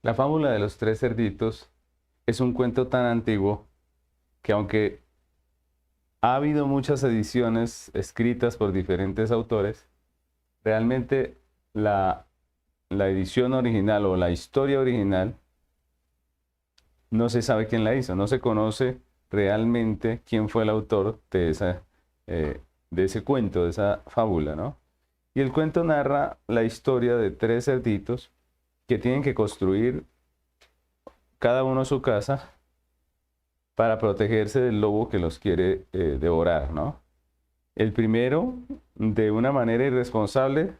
La fábula de los tres cerditos es un cuento tan antiguo que aunque ha habido muchas ediciones escritas por diferentes autores, realmente la, la edición original o la historia original no se sabe quién la hizo, no se conoce realmente quién fue el autor eh, de ese cuento, de esa fábula, ¿no? Y el cuento narra la historia de tres cerditos que tienen que construir cada uno su casa para protegerse del lobo que los quiere devorar, ¿no? El primero, de una manera irresponsable,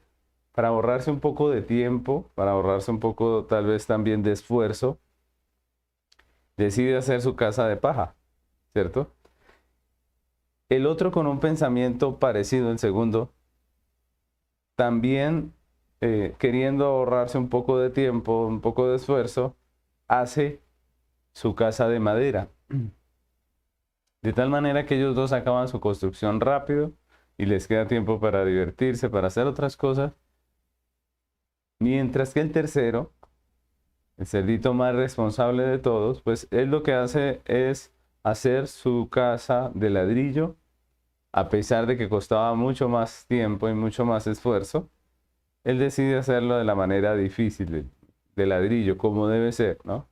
para ahorrarse un poco de tiempo, para ahorrarse un poco tal vez también de esfuerzo, decide hacer su casa de paja, ¿cierto? El otro con un pensamiento parecido, el segundo, también queriendo ahorrarse un poco de tiempo, un poco de esfuerzo, hace su casa de madera. De tal manera que ellos dos acaban su construcción rápido y les queda tiempo para divertirse, para hacer otras cosas. Mientras que el tercero, el cerdito más responsable de todos, pues él lo que hace es hacer su casa de ladrillo, a pesar de que costaba mucho más tiempo y mucho más esfuerzo. Él decide hacerlo de la manera difícil, de ladrillo, como debe ser, ¿no?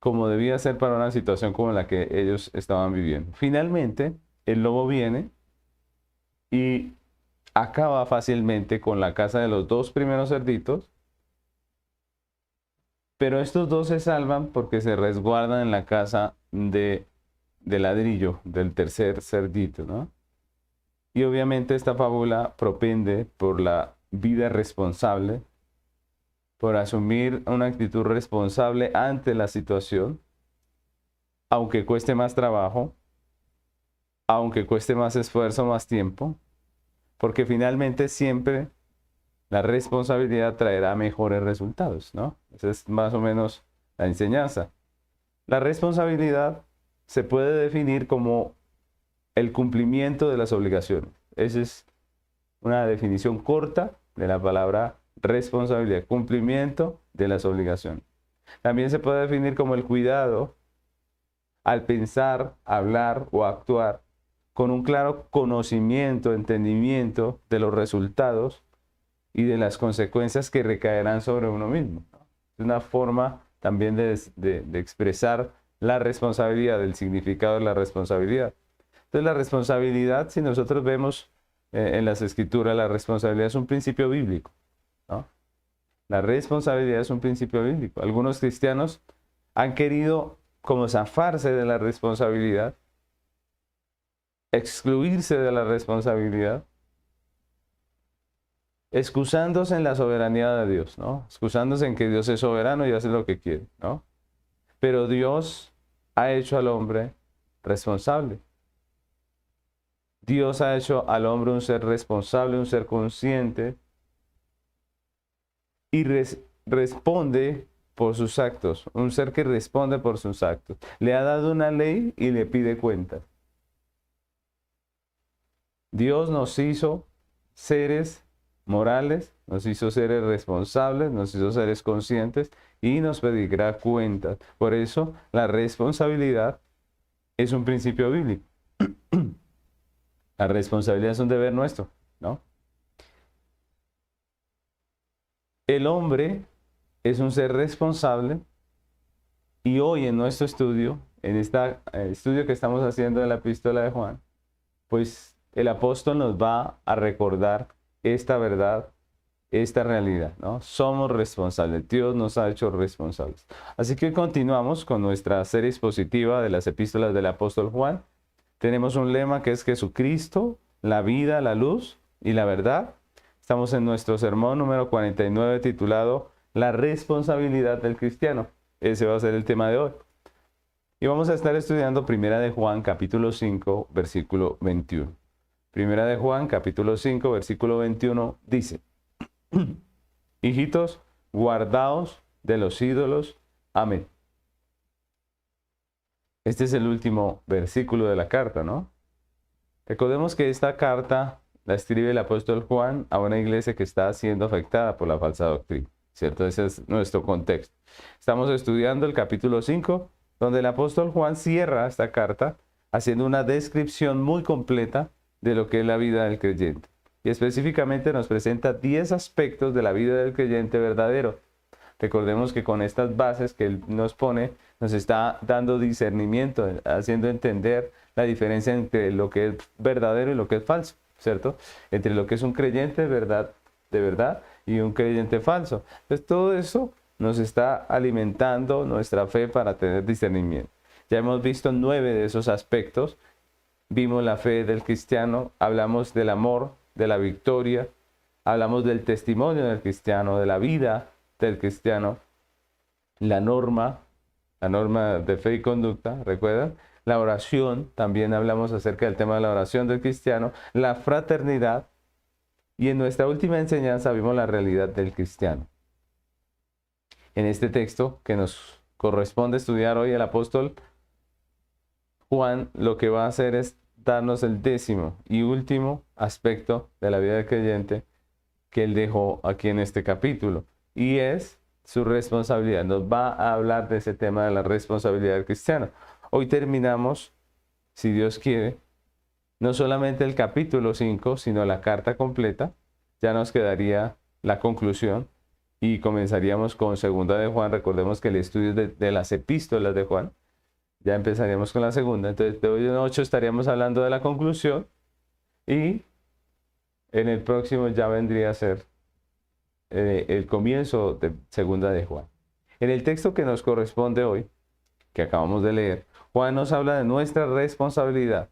Como debía ser para una situación como la que ellos estaban viviendo. Finalmente, el lobo viene y acaba fácilmente con la casa de los dos primeros cerditos, pero estos dos se salvan porque se resguardan en la casa de ladrillo del tercer cerdito, ¿no? Y obviamente esta fábula propende por la vida responsable, por asumir una actitud responsable ante la situación, aunque cueste más trabajo, aunque cueste más esfuerzo, más tiempo, porque finalmente siempre la responsabilidad traerá mejores resultados, ¿no? Esa es más o menos la enseñanza. La responsabilidad se puede definir como el cumplimiento de las obligaciones. Esa es una definición corta de la palabra responsabilidad, cumplimiento de las obligaciones. También se puede definir como el cuidado al pensar, hablar o actuar con un claro conocimiento, entendimiento de los resultados y de las consecuencias que recaerán sobre uno mismo. Es una forma también de expresar la responsabilidad, el significado de la responsabilidad. Entonces la responsabilidad, si nosotros vemos en las escrituras, la responsabilidad es un principio bíblico, ¿no? La responsabilidad es un principio bíblico. Algunos cristianos han querido como zafarse de la responsabilidad, excluirse de la responsabilidad, excusándose en la soberanía de Dios, ¿no? Excusándose en que Dios es soberano y hace lo que quiere, ¿no? Pero Dios ha hecho al hombre responsable. Dios ha hecho al hombre un ser responsable, un ser consciente y responde por sus actos, un ser que responde por sus actos. Le ha dado una ley y le pide cuentas. Dios nos hizo seres morales, nos hizo seres responsables, nos hizo seres conscientes y nos pedirá cuentas. Por eso la responsabilidad es un principio bíblico. La responsabilidad es un deber nuestro, ¿no? El hombre es un ser responsable y hoy en nuestro estudio, en este estudio que estamos haciendo de la epístola de Juan, pues el apóstol nos va a recordar esta verdad, esta realidad, ¿no? Somos responsables, Dios nos ha hecho responsables. Así que continuamos con nuestra serie expositiva de las epístolas del apóstol Juan. Tenemos un lema que es Jesucristo, la vida, la luz y la verdad. Estamos en nuestro sermón número 49 titulado La responsabilidad del cristiano. Ese va a ser el tema de hoy. Y vamos a estar estudiando Primera de Juan capítulo 5 versículo 21. Primera de Juan capítulo 5 versículo 21 dice: Hijitos, guardaos de los ídolos. Amén. Este es el último versículo de la carta, ¿no? Recordemos que esta carta la escribe el apóstol Juan a una iglesia que está siendo afectada por la falsa doctrina. ¿cierto? Ese es nuestro contexto. Estamos estudiando el capítulo 5, donde el apóstol Juan cierra esta carta haciendo una descripción muy completa de lo que es la vida del creyente. Y específicamente nos presenta 10 aspectos de la vida del creyente verdadero. Recordemos que con estas bases que él nos pone, nos está dando discernimiento, haciendo entender la diferencia entre lo que es verdadero y lo que es falso, ¿cierto? Entre lo que es un creyente de verdad y un creyente falso. Entonces todo eso nos está alimentando nuestra fe para tener discernimiento. Ya hemos visto 9 de esos aspectos. Vimos la fe del cristiano, hablamos del amor, de la victoria, hablamos del testimonio del cristiano, de la vida del cristiano, la norma de fe y conducta, ¿recuerdan? La oración, también hablamos acerca del tema de la oración del cristiano, la fraternidad, y en nuestra última enseñanza vimos la realidad del cristiano. En este texto que nos corresponde estudiar hoy, el apóstol Juan lo que va a hacer es darnos el 10º y último aspecto de la vida del creyente que él dejó aquí en este capítulo, y es su responsabilidad. Nos va a hablar de ese tema de la responsabilidad del cristiano. Hoy terminamos, si Dios quiere, no solamente el capítulo 5, sino la carta completa. Ya nos quedaría la conclusión y comenzaríamos con segunda de Juan. Recordemos que el estudio de las epístolas de Juan. Ya empezaríamos con la segunda. Entonces, de hoy en 8 estaríamos hablando de la conclusión y en el próximo ya vendría a ser el comienzo de segunda de Juan. En el texto que nos corresponde hoy, que acabamos de leer, Juan nos habla de nuestra responsabilidad,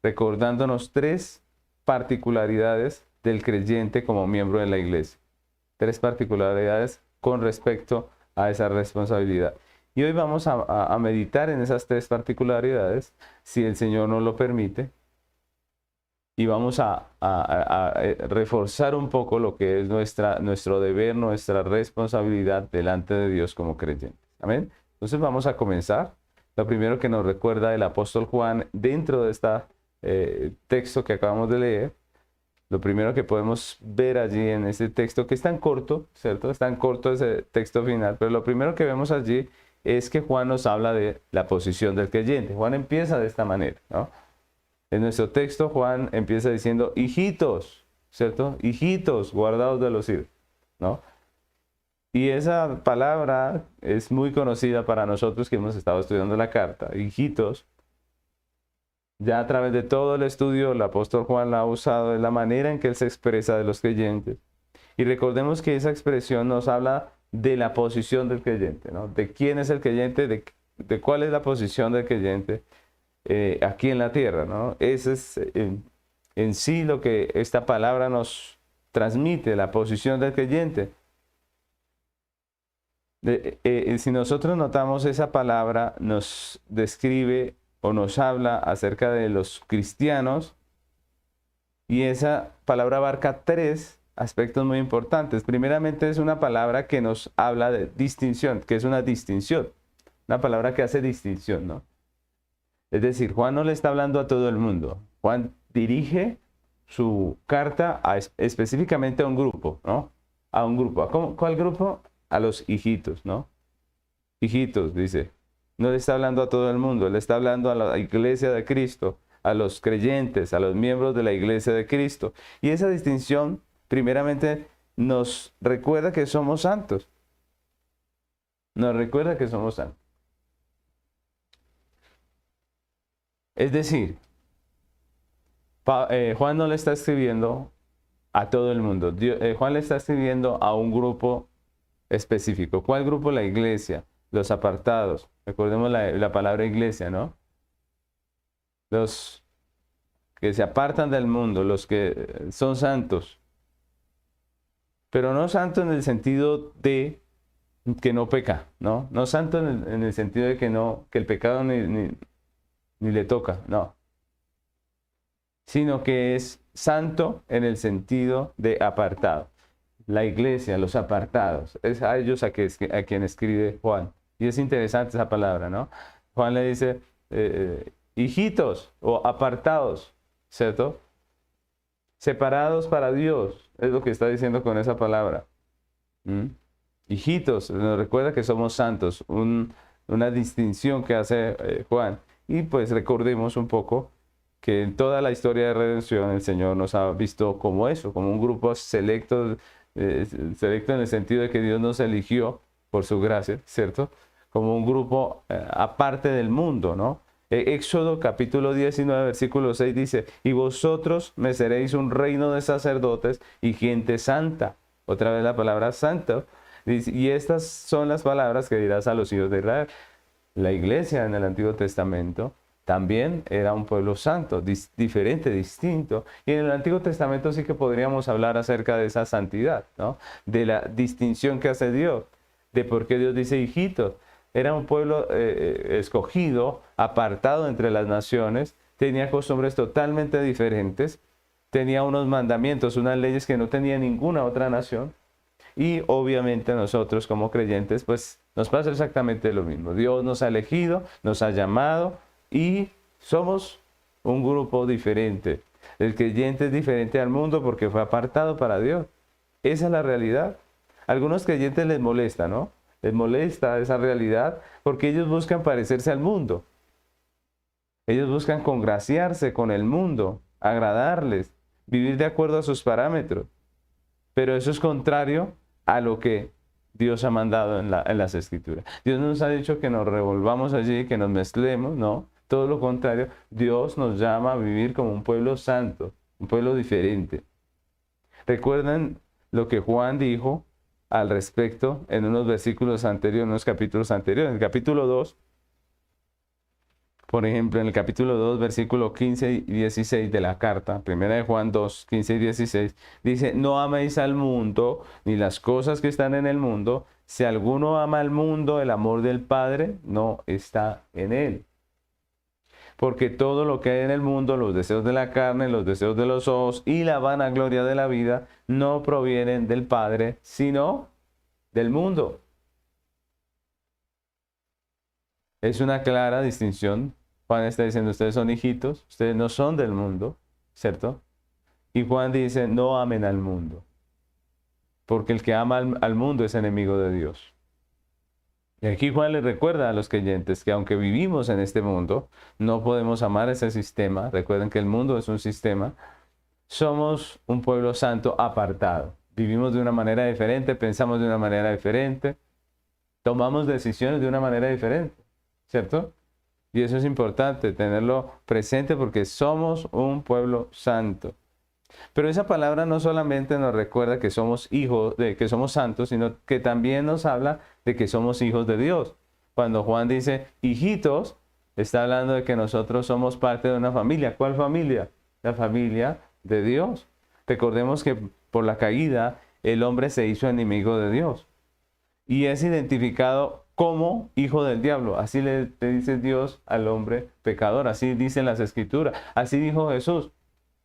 recordándonos 3 particularidades del creyente como miembro de la iglesia. 3 particularidades con respecto a esa responsabilidad. Y hoy vamos a meditar en esas 3 particularidades, si el Señor nos lo permite, y vamos a reforzar un poco lo que es nuestro deber, nuestra responsabilidad delante de Dios como creyentes. Amén. Entonces vamos a comenzar. Lo primero que nos recuerda el apóstol Juan dentro de este texto que acabamos de leer, lo primero que podemos ver allí en ese texto, que es tan corto, ¿cierto? Es tan corto ese texto final, pero lo primero que vemos allí es que Juan nos habla de la posición del creyente. Juan empieza de esta manera, ¿no? En nuestro texto, Juan empieza diciendo, hijitos, ¿cierto? Hijitos, guardados de los ídolos, ¿no? Y esa palabra es muy conocida para nosotros que hemos estado estudiando la carta. Hijitos, ya a través de todo el estudio, el apóstol Juan la ha usado, de la manera en que él se expresa de los creyentes. Y recordemos que esa expresión nos habla de la posición del creyente, ¿no? De quién es el creyente, de cuál es la posición del creyente aquí en la tierra, ¿no? Ese es en sí lo que esta palabra nos transmite, la posición del creyente. Si nosotros notamos, esa palabra nos describe o nos habla acerca de los cristianos, y esa palabra abarca 3 aspectos muy importantes. Primeramente, es una palabra que nos habla de distinción, que es una distinción, una palabra que hace distinción, ¿no? Es decir, Juan no le está hablando a todo el mundo. Juan dirige su carta específicamente a un grupo, ¿no? A un grupo. ¿Cuál grupo? A los hijitos, ¿no? Hijitos, dice. No le está hablando a todo el mundo, le está hablando a la iglesia de Cristo, a los creyentes, a los miembros de la iglesia de Cristo. Y esa distinción, primeramente, nos recuerda que somos santos. Nos recuerda que somos santos. Es decir, Juan no le está escribiendo a todo el mundo. Juan le está escribiendo a un grupo específico. ¿Cuál grupo? La iglesia, los apartados. Recordemos la palabra iglesia, ¿no? Los que se apartan del mundo, los que son santos. Pero no santo en el sentido de que no peca, ¿no? No santo en el sentido de que el pecado ni le toca, no. Sino que es santo en el sentido de apartado. La iglesia, los apartados, es a ellos a quien escribe Juan. Y es interesante esa palabra, ¿no? Juan le dice, hijitos o apartados, ¿cierto? Separados para Dios, es lo que está diciendo con esa palabra. Hijitos, nos recuerda que somos santos, una distinción que hace Juan. Y pues recordemos un poco que en toda la historia de redención el Señor nos ha visto como eso, como un grupo selecto, selecto en el sentido de que Dios nos eligió por su gracia, ¿cierto? Como un grupo aparte del mundo, ¿no? Éxodo capítulo 19, versículo 6 dice, y vosotros me seréis un reino de sacerdotes y gente santa. Otra vez la palabra santo. Y estas son las palabras que dirás a los hijos de Israel. La iglesia en el Antiguo Testamento también era un pueblo santo, diferente, distinto. Y en el Antiguo Testamento sí que podríamos hablar acerca de esa santidad, ¿no? De la distinción que hace Dios, de por qué Dios dice hijitos. Era un pueblo escogido, apartado entre las naciones, tenía costumbres totalmente diferentes, tenía unos mandamientos, unas leyes que no tenía ninguna otra nación. Y obviamente nosotros como creyentes, pues nos pasa exactamente lo mismo. Dios nos ha elegido, nos ha llamado y somos un grupo diferente. El creyente es diferente al mundo porque fue apartado para Dios. Esa es la realidad. A algunos creyentes les molesta, ¿no? Les molesta esa realidad porque ellos buscan parecerse al mundo. Ellos buscan congraciarse con el mundo, agradarles, vivir de acuerdo a sus parámetros. Pero eso es contrario a lo que Dios ha mandado en las Escrituras. Dios no nos ha dicho que nos revolvamos allí, que nos mezclemos, no. Todo lo contrario, Dios nos llama a vivir como un pueblo santo, un pueblo diferente. Recuerden lo que Juan dijo al respecto en unos versículos anteriores, en unos capítulos anteriores. En el capítulo 2, por ejemplo, en el capítulo 2, versículo 15 y 16 de la carta, primera de Juan 2, 15 y 16, dice, no améis al mundo, ni las cosas que están en el mundo. Si alguno ama al mundo, el amor del Padre no está en él. Porque todo lo que hay en el mundo, los deseos de la carne, los deseos de los ojos y la vanagloria de la vida, no provienen del Padre, sino del mundo. Es una clara distinción. Juan está diciendo, ustedes son hijitos, ustedes no son del mundo, ¿cierto? Y Juan dice, no amen al mundo, porque el que ama al mundo es enemigo de Dios. Y aquí Juan les recuerda a los creyentes que aunque vivimos en este mundo, no podemos amar ese sistema. Recuerden que el mundo es un sistema. Somos un pueblo santo apartado. Vivimos de una manera diferente, pensamos de una manera diferente, tomamos decisiones de una manera diferente, ¿cierto? Y eso es importante tenerlo presente porque somos un pueblo santo. Pero esa palabra no solamente nos recuerda que somos hijos, de que somos santos, sino que también nos habla de que somos hijos de Dios. Cuando Juan dice hijitos, está hablando de que nosotros somos parte de una familia. ¿Cuál familia? La familia de Dios. Recordemos que por la caída el hombre se hizo enemigo de Dios y es identificado como hijo del diablo. Así le dice Dios al hombre pecador. Así dicen las Escrituras. Así dijo Jesús.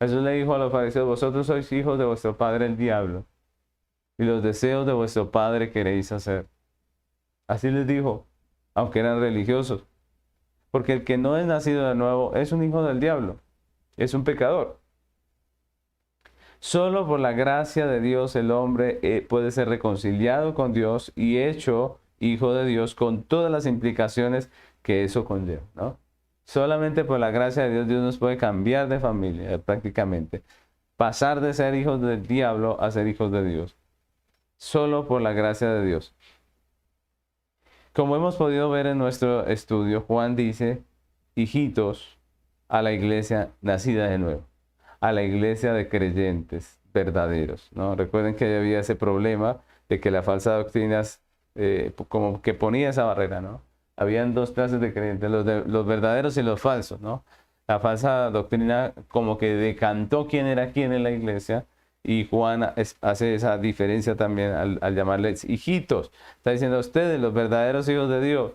Jesús le dijo a los fariseos, vosotros sois hijos de vuestro padre el diablo, y los deseos de vuestro padre queréis hacer. Así les dijo, aunque eran religiosos. Porque el que no es nacido de nuevo es un hijo del diablo, es un pecador. Solo por la gracia de Dios el hombre puede ser reconciliado con Dios y hecho hijo de Dios con todas las implicaciones que eso conlleva, ¿no? Solamente por la gracia de Dios, Dios nos puede cambiar de familia prácticamente. Pasar de ser hijos del diablo a ser hijos de Dios. Solo por la gracia de Dios. Como hemos podido ver en nuestro estudio, Juan dice, hijitos, a la iglesia nacida de nuevo. A la iglesia de creyentes verdaderos, ¿no? Recuerden que había ese problema de que la falsa doctrina como que ponía esa barrera, ¿no? Habían dos clases de creyentes, los verdaderos y los falsos, ¿no? La falsa doctrina como que decantó quién era quién en la iglesia y Juan hace esa diferencia también al llamarles hijitos. Está diciendo ustedes, los verdaderos hijos de Dios.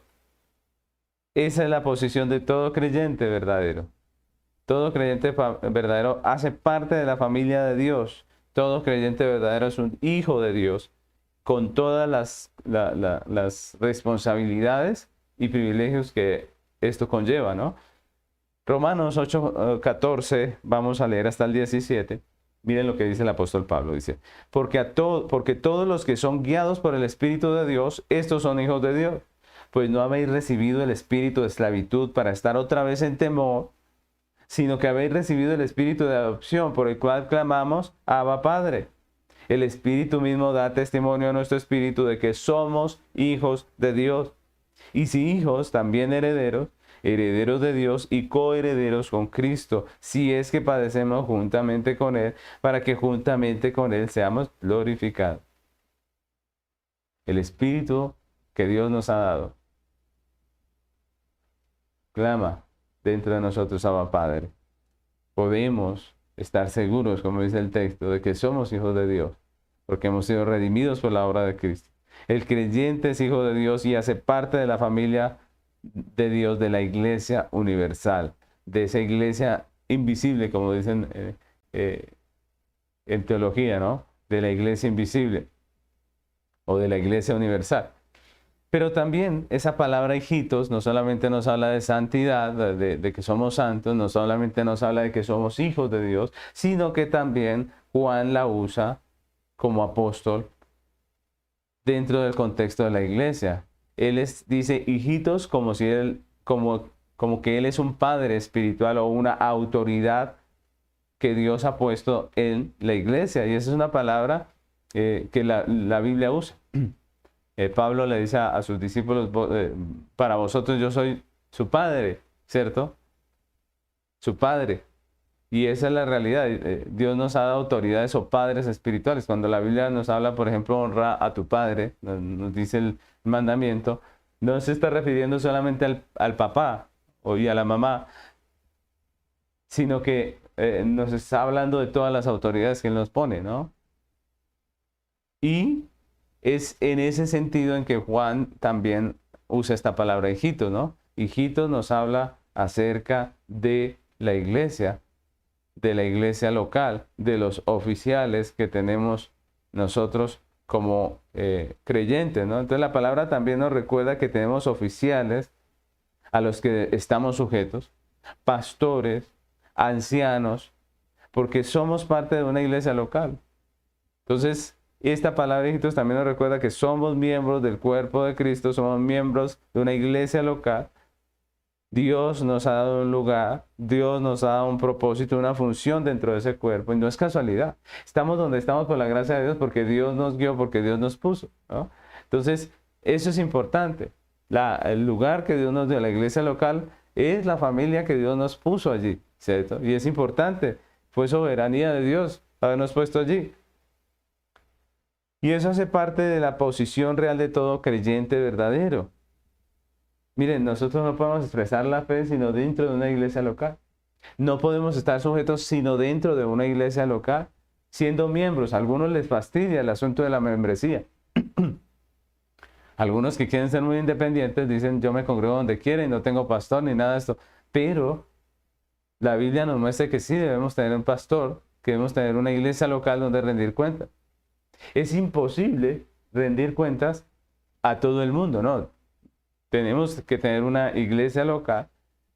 Esa es la posición de todo creyente verdadero. Todo creyente verdadero hace parte de la familia de Dios. Todo creyente verdadero es un hijo de Dios con todas las responsabilidades y privilegios que esto conlleva, ¿no? Romanos 8:14, vamos a leer hasta el 17. Miren lo que dice el apóstol Pablo, dice, porque todos los que son guiados por el Espíritu de Dios, estos son hijos de Dios. Pues no habéis recibido el espíritu de esclavitud para estar otra vez en temor, sino que habéis recibido el espíritu de adopción, por el cual clamamos, Abba Padre. El Espíritu mismo da testimonio a nuestro espíritu de que somos hijos de Dios. Y si hijos, también herederos, herederos de Dios y coherederos con Cristo, si es que padecemos juntamente con Él, para que juntamente con Él seamos glorificados. El Espíritu que Dios nos ha dado clama dentro de nosotros, Abba Padre. Podemos estar seguros, como dice el texto, de que somos hijos de Dios, porque hemos sido redimidos por la obra de Cristo. El creyente es hijo de Dios y hace parte de la familia de Dios, de la iglesia universal, de esa iglesia invisible, como dicen en teología, ¿no? De la iglesia invisible o de la iglesia universal. Pero también esa palabra hijitos no solamente nos habla de santidad, de que somos santos, no solamente nos habla de que somos hijos de Dios, sino que también Juan la usa como apóstol dentro del contexto de la iglesia. Él dice hijitos como si él, como que él es un padre espiritual o una autoridad que Dios ha puesto en la iglesia. Y esa es una palabra que la Biblia usa. Pablo le dice a sus discípulos, para vosotros yo soy su padre, ¿cierto? Su padre. Y esa es la realidad. Dios nos ha dado autoridades o padres espirituales. Cuando la Biblia nos habla, por ejemplo, honra a tu padre, nos dice el mandamiento, no se está refiriendo solamente al papá y a la mamá, sino que nos está hablando de todas las autoridades que Él nos pone, ¿no? Y es en ese sentido en que Juan también usa esta palabra hijitos, ¿no? Hijitos nos habla acerca de la iglesia local, de los oficiales que tenemos nosotros como creyentes, ¿no? Entonces la palabra también nos recuerda que tenemos oficiales a los que estamos sujetos, pastores, ancianos, porque somos parte de una iglesia local. Entonces, esta palabra hijitos también nos recuerda que somos miembros del cuerpo de Cristo, somos miembros de una iglesia local. Dios nos ha dado un lugar, Dios nos ha dado un propósito, una función dentro de ese cuerpo, y no es casualidad. Estamos donde estamos por la gracia de Dios, porque Dios nos guió, porque Dios nos puso, ¿no? Entonces, eso es importante. El lugar que Dios nos dio, la iglesia local, es la familia que Dios nos puso allí, ¿cierto? Y es importante, fue soberanía de Dios habernos puesto allí. Y eso hace parte de la posición real de todo creyente verdadero. Miren, nosotros no podemos expresar la fe sino dentro de una iglesia local. No podemos estar sujetos sino dentro de una iglesia local, siendo miembros. A algunos les fastidia el asunto de la membresía. Algunos que quieren ser muy independientes dicen, yo me congrego donde quiera y no tengo pastor ni nada de esto. Pero la Biblia nos muestra que sí debemos tener un pastor, que debemos tener una iglesia local donde rendir cuentas. Es imposible rendir cuentas a todo el mundo, ¿no? Tenemos que tener una iglesia local,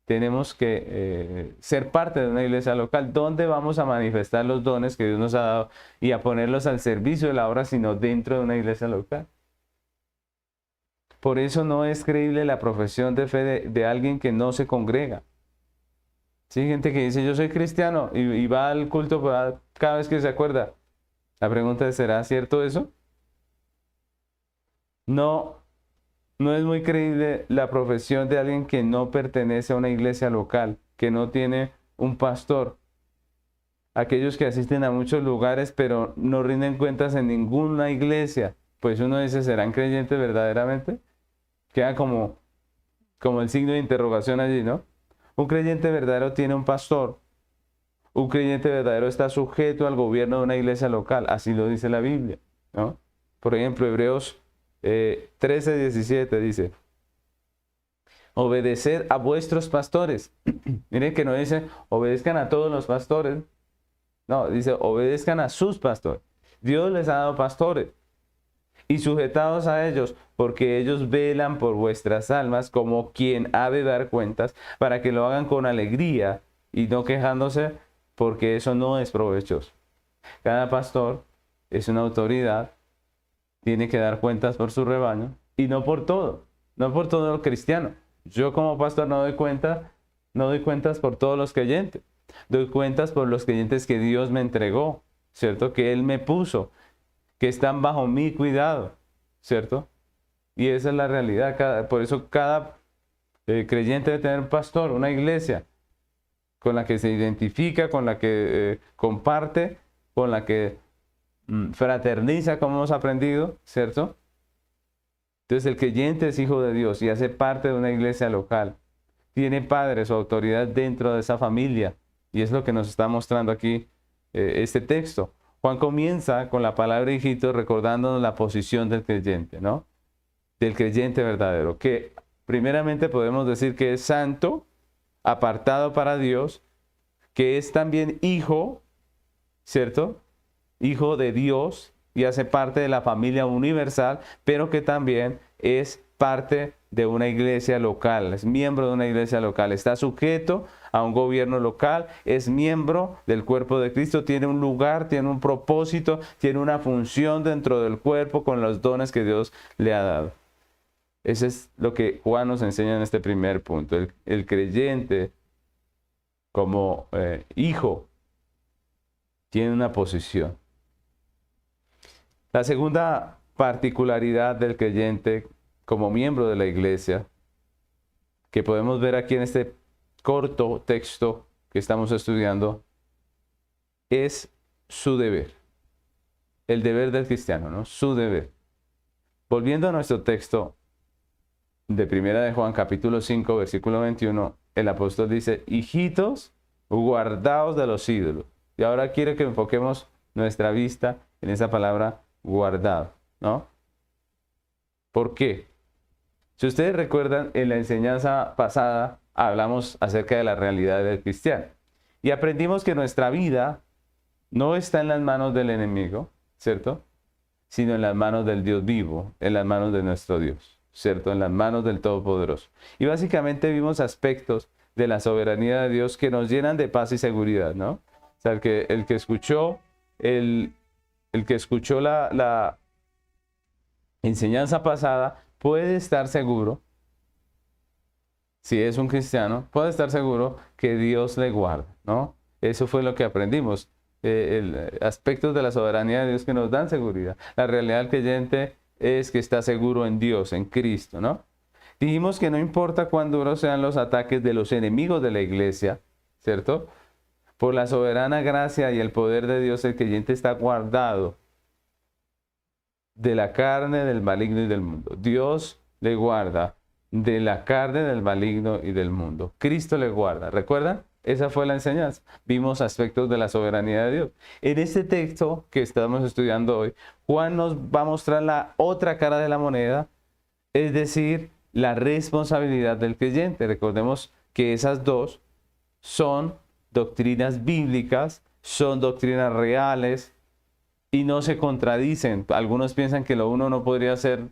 tenemos que ser parte de una iglesia local donde vamos a manifestar los dones que Dios nos ha dado y a ponerlos al servicio de la obra, sino dentro de una iglesia local. Por eso no es creíble la profesión de fe de alguien que no se congrega. Sí, gente que dice, yo soy cristiano y va al culto cada vez que se acuerda. La pregunta es, ¿será cierto eso? No es muy creíble la profesión de alguien que no pertenece a una iglesia local, que no tiene un pastor. Aquellos que asisten a muchos lugares, pero no rinden cuentas en ninguna iglesia. Pues uno dice, ¿serán creyentes verdaderamente? Queda como el signo de interrogación allí, ¿no? Un creyente verdadero tiene un pastor. Un creyente verdadero está sujeto al gobierno de una iglesia local, así lo dice la Biblia, ¿no? Por ejemplo, Hebreos 13:17 dice, obedeced a vuestros pastores. Miren que no dice, obedezcan a todos los pastores. No, dice, obedezcan a sus pastores. Dios les ha dado pastores. Y sujetados a ellos, porque ellos velan por vuestras almas como quien ha de dar cuentas, para que lo hagan con alegría y no quejándose, porque eso no es provechoso. Cada pastor es una autoridad, tiene que dar cuentas por su rebaño y no por todo, no por todo lo cristiano. Yo como pastor no doy cuentas por todos los creyentes. Doy cuentas por los creyentes que Dios me entregó, ¿cierto? Que Él me puso, que están bajo mi cuidado, ¿cierto? Y esa es la realidad. Por eso cada creyente debe tener un pastor, una iglesia con la que se identifica, con la que comparte, con la que fraterniza, como hemos aprendido, ¿cierto? Entonces el creyente es hijo de Dios y hace parte de una iglesia local. Tiene padres o autoridad dentro de esa familia. Y es lo que nos está mostrando aquí este texto. Juan comienza con la palabra hijito recordándonos la posición del creyente, ¿no? Del creyente verdadero, que primeramente podemos decir que es santo, apartado para Dios, que es también hijo, ¿cierto? Hijo de Dios y hace parte de la familia universal, pero que también es parte de una iglesia local, es miembro de una iglesia local, está sujeto a un gobierno local, es miembro del cuerpo de Cristo, tiene un lugar, tiene un propósito, tiene una función dentro del cuerpo con los dones que Dios le ha dado. Eso es lo que Juan nos enseña en este primer punto. El creyente como hijo tiene una posición. La segunda particularidad del creyente como miembro de la iglesia, que podemos ver aquí en este corto texto que estamos estudiando, es su deber. El deber del cristiano, ¿no? Su deber. Volviendo a nuestro texto de Primera de Juan, capítulo 5, versículo 21, el apóstol dice, hijitos, guardaos de los ídolos. Y ahora quiero que enfoquemos nuestra vista en esa palabra guardado, ¿no? ¿Por qué? Si ustedes recuerdan, en la enseñanza pasada hablamos acerca de la realidad del cristiano. Y aprendimos que nuestra vida no está en las manos del enemigo, ¿cierto? Sino en las manos del Dios vivo, en las manos de nuestro Dios, ¿cierto? En las manos del Todopoderoso. Y básicamente vimos aspectos de la soberanía de Dios que nos llenan de paz y seguridad, ¿no? O sea, el que escuchó, el que escuchó la enseñanza pasada puede estar seguro, si es un cristiano, puede estar seguro que Dios le guarda, ¿no? Eso fue lo que aprendimos. Aspectos de la soberanía de Dios que nos dan seguridad. La realidad del creyente es que está seguro en Dios, en Cristo, ¿no? Dijimos que no importa cuán duros sean los ataques de los enemigos de la iglesia, ¿cierto? Por la soberana gracia y el poder de Dios, el creyente está guardado de la carne, del maligno y del mundo. Dios le guarda de la carne, del maligno y del mundo. Cristo le guarda. ¿Recuerdan? Esa fue la enseñanza. Vimos aspectos de la soberanía de Dios. En este texto que estamos estudiando hoy, Juan nos va a mostrar la otra cara de la moneda, es decir, la responsabilidad del creyente. Recordemos que esas dos son doctrinas bíblicas, son doctrinas reales y no se contradicen. Algunos piensan que lo uno no podría ser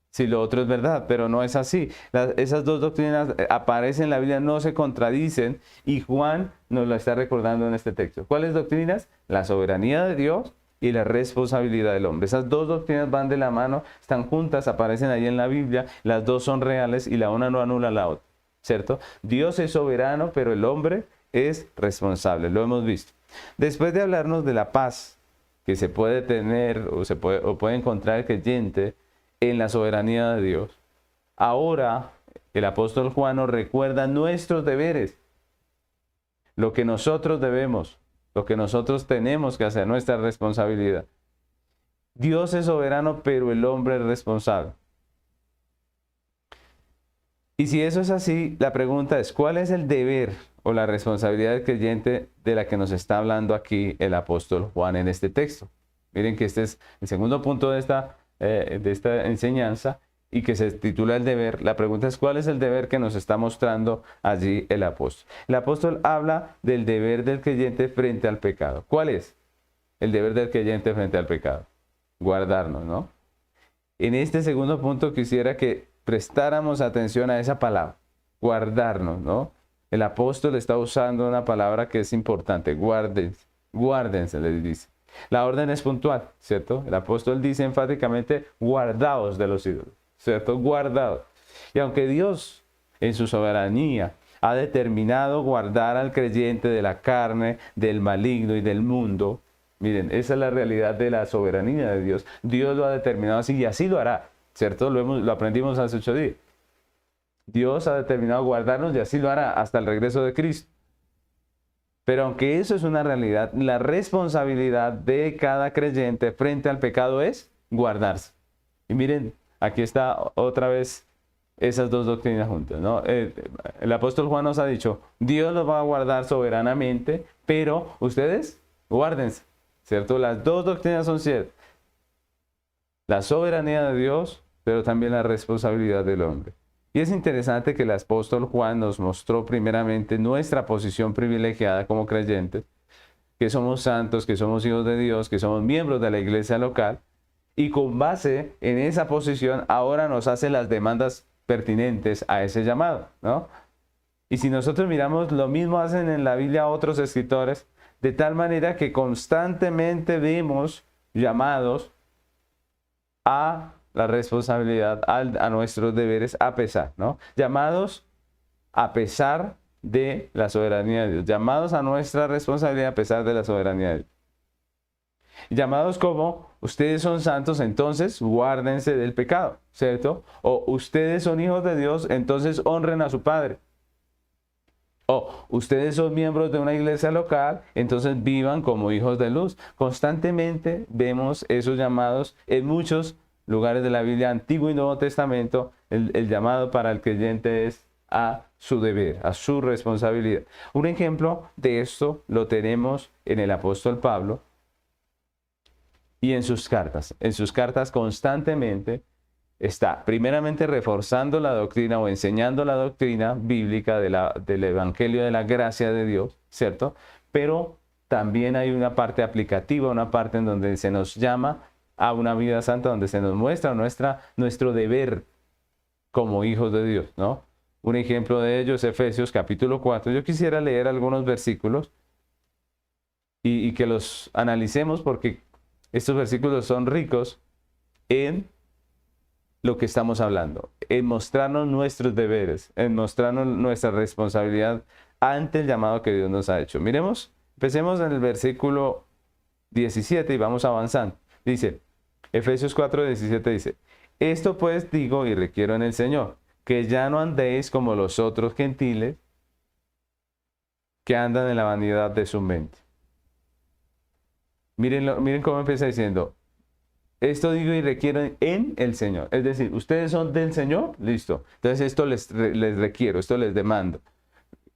si lo otro es verdad, pero no es así. Esas dos doctrinas aparecen en la Biblia, no se contradicen y Juan nos lo está recordando en este texto. ¿Cuáles doctrinas? La soberanía de Dios y la responsabilidad del hombre. Esas dos doctrinas van de la mano, están juntas, aparecen ahí en la Biblia, las dos son reales y la una no anula la otra, ¿cierto? Dios es soberano, pero el hombre es responsable, lo hemos visto. Después de hablarnos de la paz que se puede tener o puede encontrar el creyente en la soberanía de Dios, ahora el apóstol Juan nos recuerda nuestros deberes, lo que nosotros debemos, lo que nosotros tenemos que hacer, nuestra responsabilidad. Dios es soberano, pero el hombre es responsable. Y si eso es así, la pregunta es, ¿cuál es el deber o la responsabilidad del creyente de la que nos está hablando aquí el apóstol Juan en este texto? Miren que este es el segundo punto de esta enseñanza y que se titula el deber. La pregunta es, ¿cuál es el deber que nos está mostrando allí el apóstol? El apóstol habla del deber del creyente frente al pecado. ¿Cuál es el deber del creyente frente al pecado? Guardarnos, ¿no? En este segundo punto quisiera que prestáramos atención a esa palabra, guardarnos, ¿no? El apóstol está usando una palabra que es importante, guárdense, les dice. La orden es puntual, ¿cierto? El apóstol dice enfáticamente, guardaos de los ídolos, ¿cierto? Guardaos. Y aunque Dios, en su soberanía, ha determinado guardar al creyente de la carne, del maligno y del mundo, miren, esa es la realidad de la soberanía de Dios. Dios lo ha determinado así y así lo hará, ¿cierto? Lo aprendimos hace 8 días. Dios ha determinado guardarnos y así lo hará hasta el regreso de Cristo. Pero aunque eso es una realidad, la responsabilidad de cada creyente frente al pecado es guardarse. Y miren, aquí está otra vez esas dos doctrinas juntas, ¿no? El apóstol Juan nos ha dicho, Dios los va a guardar soberanamente, pero ustedes guárdense, ¿cierto? Las dos doctrinas son ciertas. La soberanía de Dios, pero también la responsabilidad del hombre. Y es interesante que el apóstol Juan nos mostró primeramente nuestra posición privilegiada como creyentes, que somos santos, que somos hijos de Dios, que somos miembros de la iglesia local, y con base en esa posición ahora nos hace las demandas pertinentes a ese llamado, ¿no? Y si nosotros miramos, lo mismo hacen en la Biblia otros escritores, de tal manera que constantemente vemos llamados a la responsabilidad, a nuestros deberes a pesar, ¿no? Llamados a pesar de la soberanía de Dios, llamados a nuestra responsabilidad a pesar de la soberanía de Dios. Llamados como, ustedes son santos, entonces guárdense del pecado, ¿cierto? O ustedes son hijos de Dios, entonces honren a su Padre. O ustedes son miembros de una iglesia local, entonces vivan como hijos de luz. Constantemente vemos esos llamados en muchos lugares de la Biblia, Antiguo y Nuevo Testamento. El llamado para el creyente es a su deber, a su responsabilidad. Un ejemplo de esto lo tenemos en el apóstol Pablo y en sus cartas. En sus cartas constantemente está primeramente reforzando la doctrina o enseñando la doctrina bíblica del Evangelio de la gracia de Dios, ¿cierto? Pero también hay una parte aplicativa, una parte en donde se nos llama a una vida santa, donde se nos muestra nuestro deber como hijos de Dios, ¿no? Un ejemplo de ello es Efesios capítulo 4. Yo quisiera leer algunos versículos y que los analicemos porque estos versículos son ricos en lo que estamos hablando, en mostrarnos nuestros deberes, en mostrarnos nuestra responsabilidad ante el llamado que Dios nos ha hecho. Miremos, empecemos en el versículo 17 y vamos avanzando. Dice, Efesios 4:17 dice, esto pues digo y requiero en el Señor, que ya no andéis como los otros gentiles que andan en la vanidad de su mente. Miren cómo empieza diciendo, esto digo y requiero en el Señor. Es decir, ustedes son del Señor, listo. Entonces esto les requiero, esto les demando.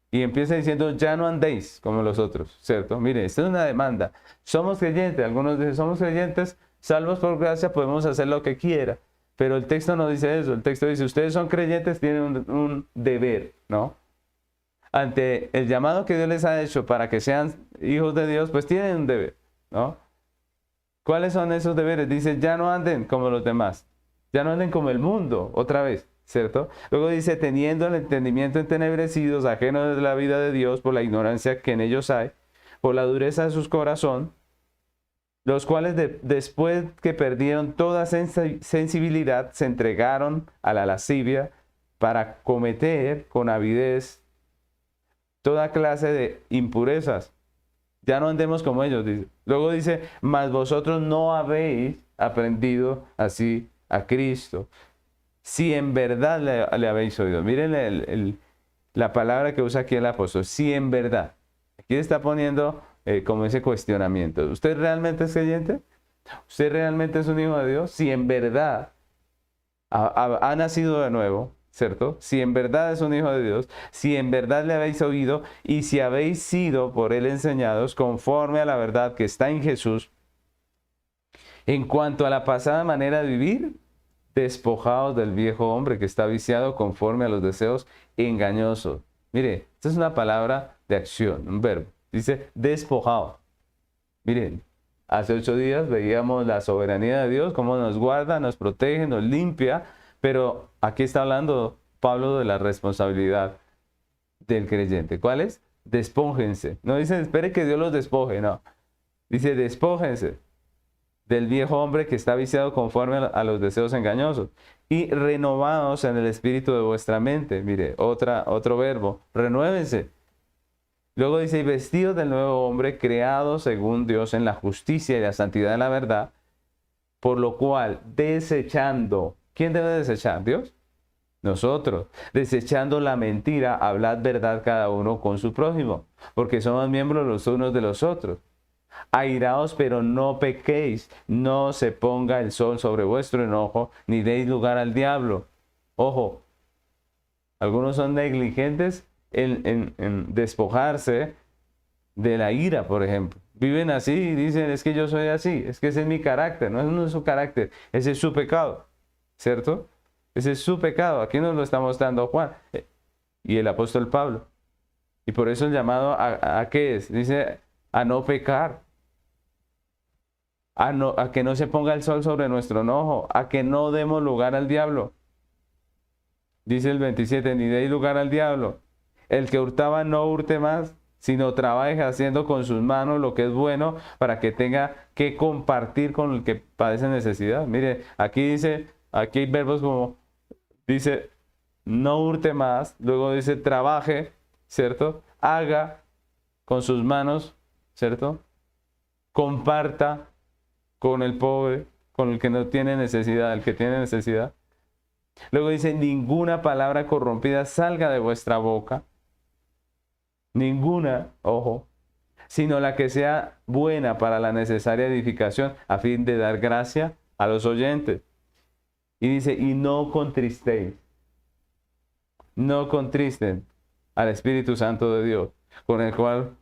Y empieza diciendo, ya no andéis como los otros, ¿cierto? Miren, esta es una demanda. Somos creyentes, algunos dicen, somos creyentes, salvos por gracia, podemos hacer lo que quiera. Pero el texto no dice eso, el texto dice, ustedes son creyentes, tienen un deber, ¿no? Ante el llamado que Dios les ha hecho para que sean hijos de Dios, pues tienen un deber, ¿no? ¿Cuáles son esos deberes? Dice, ya no anden como los demás, ya no anden como el mundo, otra vez, ¿cierto? Luego dice, teniendo el entendimiento entenebrecidos, ajenos de la vida de Dios por la ignorancia que en ellos hay, por la dureza de sus corazón, los cuales después que perdieron toda sensibilidad, se entregaron a la lascivia para cometer con avidez toda clase de impurezas. Ya no andemos como ellos, dice. Luego dice, mas vosotros no habéis aprendido así a Cristo, si en verdad le habéis oído. Miren la palabra que usa aquí el apóstol, si en verdad. Aquí está poniendo como ese cuestionamiento. ¿Usted realmente es creyente? ¿Usted realmente es un hijo de Dios? Si en verdad ha nacido de nuevo, ¿cierto? Si en verdad es un hijo de Dios, si en verdad le habéis oído y si habéis sido por él enseñados conforme a la verdad que está en Jesús, en cuanto a la pasada manera de vivir, despojados del viejo hombre que está viciado conforme a los deseos engañosos. Mire, esta es una palabra de acción, un verbo. Dice despojado. Miren, hace 8 días veíamos la soberanía de Dios, cómo nos guarda, nos protege, nos limpia, pero aquí está hablando Pablo de la responsabilidad del creyente. ¿Cuál es? Despójense. No dice, espere que Dios los despoje, no. Dice, despójense del viejo hombre que está viciado conforme a los deseos engañosos y renovados en el espíritu de vuestra mente. Mire, otro verbo, renuévense. Luego dice, y vestidos del nuevo hombre, creado según Dios en la justicia y la santidad de la verdad, por lo cual, desechando, ¿quién debe desechar? ¿Dios? Nosotros, desechando la mentira, hablad verdad cada uno con su prójimo, porque somos miembros los unos de los otros. Airaos, pero no pequéis, no se ponga el sol sobre vuestro enojo, ni deis lugar al diablo. Ojo, algunos son negligentes en despojarse de la ira, por ejemplo. Viven así y dicen, es que yo soy así, es que ese es mi carácter. No es su carácter, ese es su pecado, ¿cierto? Ese es su pecado. Aquí nos lo está mostrando Juan y el apóstol Pablo. Y por eso el llamado a ¿qué es? Dice, a no pecar. A que no se ponga el sol sobre nuestro enojo, a que no demos lugar al diablo. Dice el 27, ni deis lugar al diablo. El que hurtaba no hurte más, sino trabaje haciendo con sus manos lo que es bueno para que tenga que compartir con el que padece necesidad. Mire, aquí dice, aquí hay verbos como, dice, no hurte más, luego dice, trabaje, ¿cierto? Haga con sus manos, ¿cierto? Comparta con el pobre, con el que no tiene necesidad, el que tiene necesidad. Luego dice, ninguna palabra corrompida salga de vuestra boca, ninguna, ojo, sino la que sea buena para la necesaria edificación, a fin de dar gracia a los oyentes. Y dice, y no contristéis, no contristen al Espíritu Santo de Dios, con el cual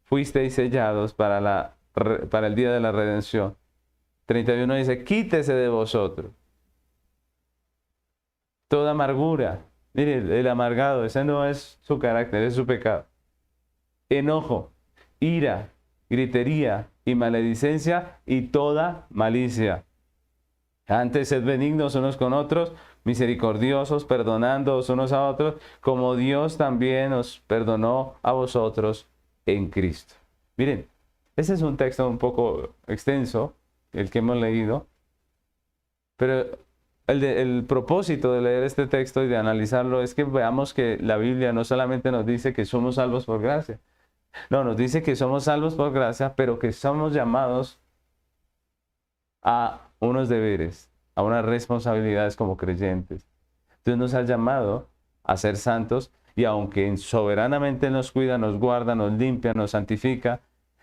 fuisteis sellados para el día de la redención. 31 dice, quítese de vosotros toda amargura. Mire, el amargado, ese no es su carácter, es su pecado. Enojo, ira, gritería y maledicencia y toda malicia. Antes sed benignos unos con otros, misericordiosos, perdonándoos unos a otros, como Dios también os perdonó a vosotros en Cristo. Miren, ese es un texto un poco extenso, el que hemos leído, pero el propósito de leer este texto y de analizarlo es que veamos que la Biblia no solamente nos dice que somos salvos por gracia, no, nos dice que somos salvos por gracia, pero que somos llamados a unos deberes, a unas responsabilidades como creyentes. Dios nos ha llamado a ser santos y aunque soberanamente nos cuida, nos guarda, nos limpia, nos santifica,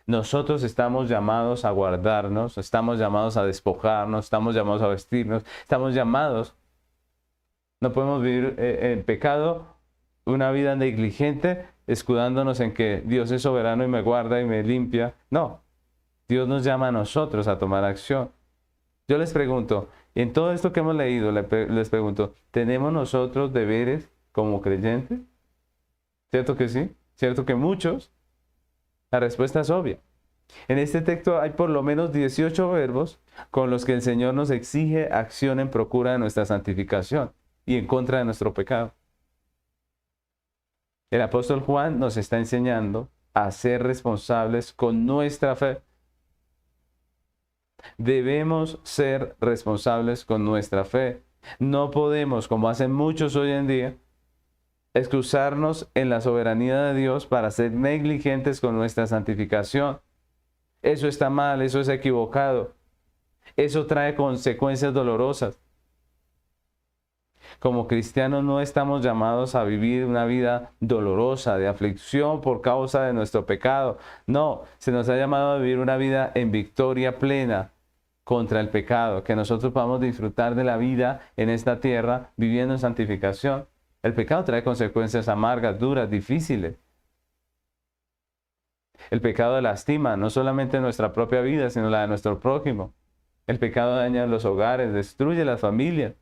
nosotros estamos llamados a guardarnos, estamos llamados a despojarnos, estamos llamados a vestirnos, estamos llamados. No podemos vivir en pecado, una vida negligente, escudándonos en que Dios es soberano y me guarda y me limpia. No, Dios nos llama a nosotros a tomar acción. Yo les pregunto, en todo esto que hemos leído, les pregunto, ¿tenemos nosotros deberes como creyentes? ¿Cierto que sí? ¿Cierto que muchos? La respuesta es obvia. En este texto hay por lo menos 18 verbos con los que el Señor nos exige acción en procura de nuestra santificación y en contra de nuestro pecado. El apóstol Juan nos está enseñando a ser responsables con nuestra fe. Debemos ser responsables con nuestra fe. No podemos, como hacen muchos hoy en día, excusarnos en la soberanía de Dios para ser negligentes con nuestra santificación. Eso está mal, eso es equivocado. Eso trae consecuencias dolorosas. Como cristianos no estamos llamados a vivir una vida dolorosa, de aflicción por causa de nuestro pecado. No, se nos ha llamado a vivir una vida en victoria plena contra el pecado, que nosotros podamos disfrutar de la vida en esta tierra viviendo en santificación. El pecado trae consecuencias amargas, duras, difíciles. El pecado lastima no solamente nuestra propia vida, sino la de nuestro prójimo. El pecado daña los hogares, destruye las familias.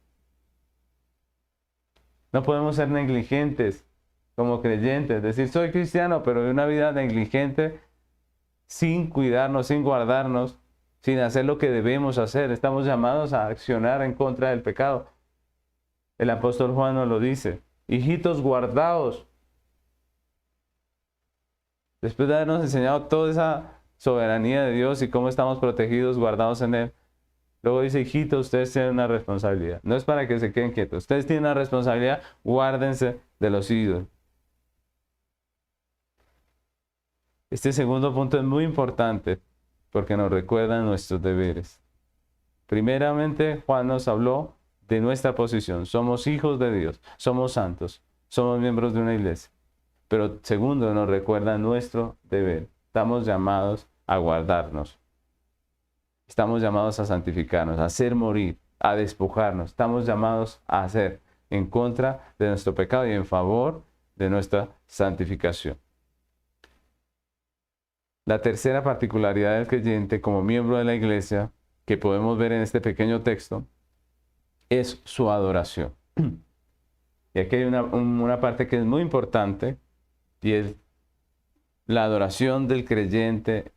No podemos ser negligentes como creyentes, decir soy cristiano, pero de una vida negligente, sin cuidarnos, sin guardarnos, sin hacer lo que debemos hacer. Estamos llamados a accionar en contra del pecado. El apóstol Juan nos lo dice. Hijitos, guardaos. Después de habernos enseñado toda soberanía de Dios y cómo estamos protegidos, guardados en Él. Luego dice, hijitos, ustedes tienen una responsabilidad. No es para que se queden quietos. Ustedes tienen una responsabilidad, guárdense de los ídolos. Este segundo punto es muy importante porque nos recuerda nuestros deberes. Primeramente, Juan nos habló de nuestra posición. Somos hijos de Dios, somos santos, somos miembros de una iglesia. Pero segundo, nos recuerda nuestro deber. Estamos llamados a guardarnos. Estamos llamados a santificarnos, a hacer morir, a despojarnos. Estamos llamados a hacer en contra de nuestro pecado y en favor de nuestra santificación. La tercera particularidad del creyente como miembro de la iglesia que podemos ver en este pequeño texto es su adoración. Y aquí hay una parte que es muy importante y es la adoración del creyente,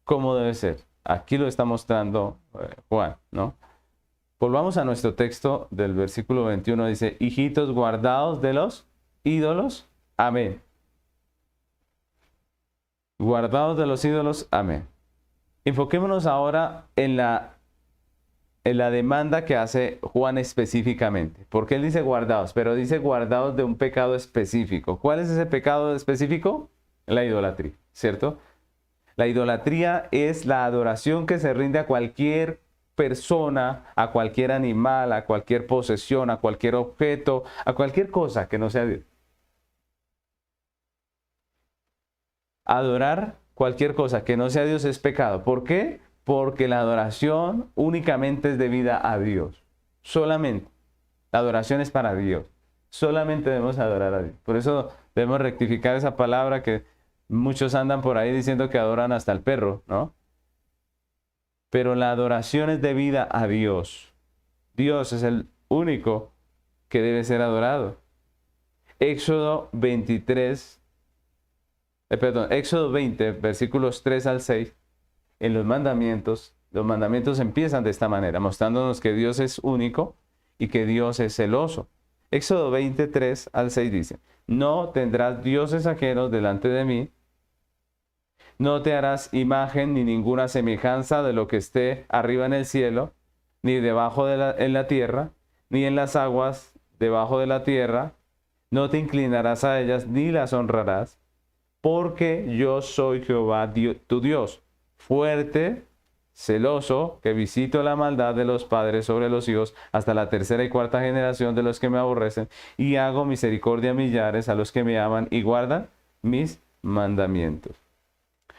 cómo debe ser. Aquí lo está mostrando Juan, ¿no? Volvamos a nuestro texto del versículo 21, dice, hijitos guardados de los ídolos, amén. Guardados de los ídolos, amén. Enfoquémonos ahora en la demanda que hace Juan específicamente. Porque él dice guardados, pero dice guardados de un pecado específico. ¿Cuál es ese pecado específico? La idolatría, ¿cierto? La idolatría es la adoración que se rinde a cualquier persona, a cualquier animal, a cualquier posesión, a cualquier objeto, a cualquier cosa que no sea Dios. Adorar cualquier cosa que no sea Dios es pecado. ¿Por qué? Porque la adoración únicamente es debida a Dios. Solamente. La adoración es para Dios. Solamente debemos adorar a Dios. Por eso debemos rectificar esa palabra que muchos andan por ahí diciendo que adoran hasta el perro, ¿no? Pero la adoración es debida a Dios. Dios es el único que debe ser adorado. Éxodo 20, versículos 3 al 6, en los mandamientos empiezan de esta manera, mostrándonos que Dios es único y que Dios es celoso. Éxodo 23 al 6 dice, no tendrás dioses ajenos delante de mí, no te harás imagen ni ninguna semejanza de lo que esté arriba en el cielo, ni debajo en la tierra, ni en las aguas debajo de la tierra, no te inclinarás a ellas ni las honrarás, porque yo soy Jehová tu Dios, fuerte, celoso, que visito la maldad de los padres sobre los hijos hasta la tercera y cuarta generación de los que me aborrecen, y hago misericordia a millares a los que me aman y guardan mis mandamientos.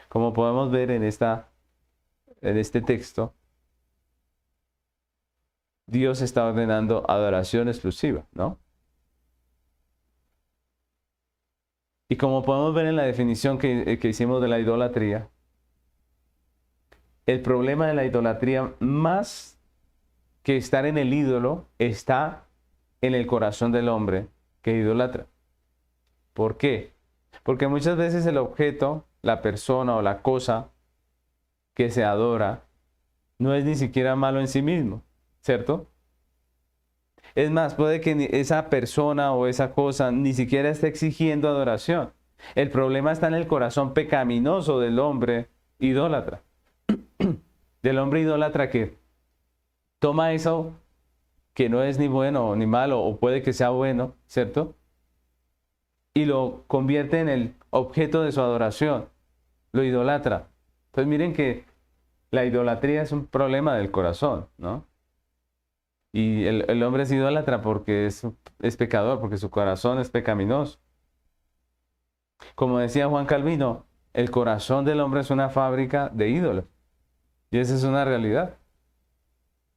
Como podemos ver en este texto, Dios está ordenando adoración exclusiva, ¿no? Y como podemos ver en la definición que hicimos de la idolatría, el problema de la idolatría, más que estar en el ídolo, está en el corazón del hombre que idolatra. ¿Por qué? Porque muchas veces el objeto, la persona o la cosa que se adora, no es ni siquiera malo en sí mismo, ¿cierto? Es más, puede que esa persona o esa cosa ni siquiera esté exigiendo adoración. El problema está en el corazón pecaminoso del hombre idólatra. Del hombre idólatra que toma eso que no es ni bueno ni malo, o puede que sea bueno, ¿cierto? Y lo convierte en el objeto de su adoración. Lo idolatra. Entonces miren que la idolatría es un problema del corazón, ¿no? Y el hombre es idólatra porque es pecador, porque su corazón es pecaminoso. Como decía Juan Calvino, el corazón del hombre es una fábrica de ídolos. Y esa es una realidad.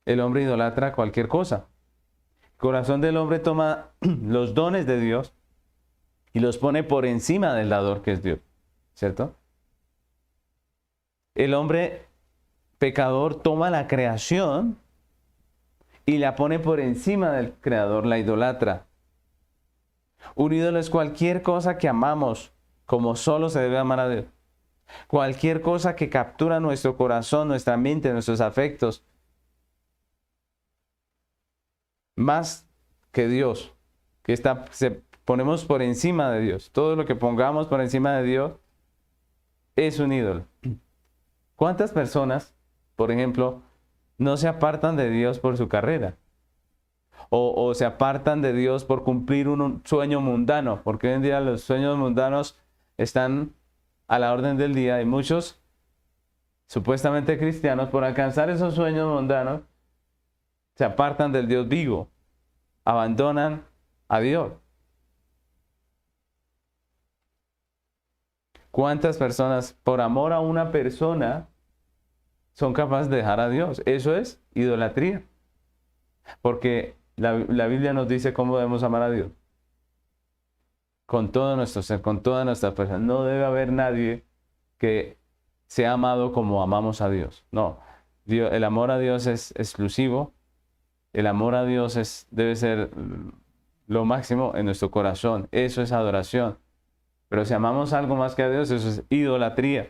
El hombre idolatra cualquier cosa. El corazón del hombre toma los dones de Dios y los pone por encima del dador que es Dios, ¿cierto? El hombre pecador toma la creación y la pone por encima del creador, la idolatra. Un ídolo es cualquier cosa que amamos como solo se debe amar a Dios. Cualquier cosa que captura nuestro corazón, nuestra mente, nuestros afectos, más que Dios, ponemos por encima de Dios. Todo lo que pongamos por encima de Dios es un ídolo. ¿Cuántas personas, por ejemplo, no se apartan de Dios por su carrera? O se apartan de Dios por cumplir un sueño mundano, porque hoy en día los sueños mundanos están a la orden del día y muchos, supuestamente cristianos, por alcanzar esos sueños mundanos, se apartan del Dios vivo, abandonan a Dios. ¿Cuántas personas, por amor a una persona, son capaces de dejar a Dios? Eso es idolatría. Porque la Biblia nos dice cómo debemos amar a Dios. Con todo nuestro ser, con toda nuestra persona. No debe haber nadie que sea amado como amamos a Dios. No, el amor a Dios es exclusivo. El amor a Dios debe ser lo máximo en nuestro corazón. Eso es adoración. Pero si amamos algo más que a Dios, eso es idolatría.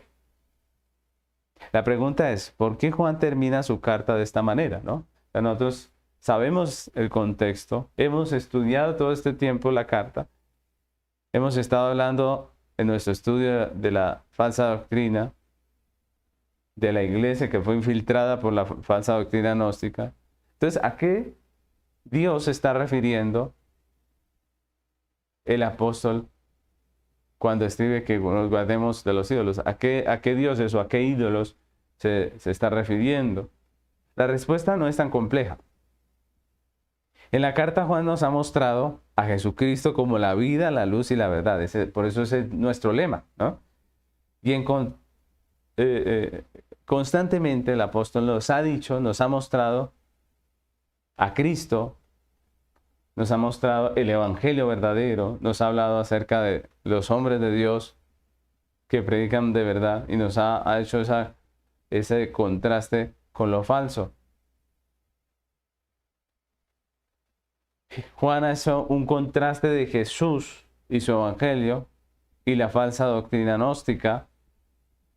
La pregunta es, ¿por qué Juan termina su carta de esta manera, no? Nosotros sabemos el contexto, hemos estudiado todo este tiempo la carta, hemos estado hablando en nuestro estudio de la falsa doctrina, de la iglesia que fue infiltrada por la falsa doctrina gnóstica. Entonces, ¿a qué Dios se está refiriendo el apóstol cuando escribe que nos guardemos de los ídolos? ¿A qué dioses o a qué ídolos se está refiriendo? La respuesta no es tan compleja. En la carta Juan nos ha mostrado a Jesucristo como la vida, la luz y la verdad. Por eso ese es nuestro lema, ¿no? Y constantemente el apóstol nos ha dicho, nos ha mostrado a Cristo, nos ha mostrado el evangelio verdadero, nos ha hablado acerca de los hombres de Dios que predican de verdad y nos ha hecho ese contraste con lo falso. Juan ha hecho un contraste de Jesús y su evangelio y la falsa doctrina gnóstica,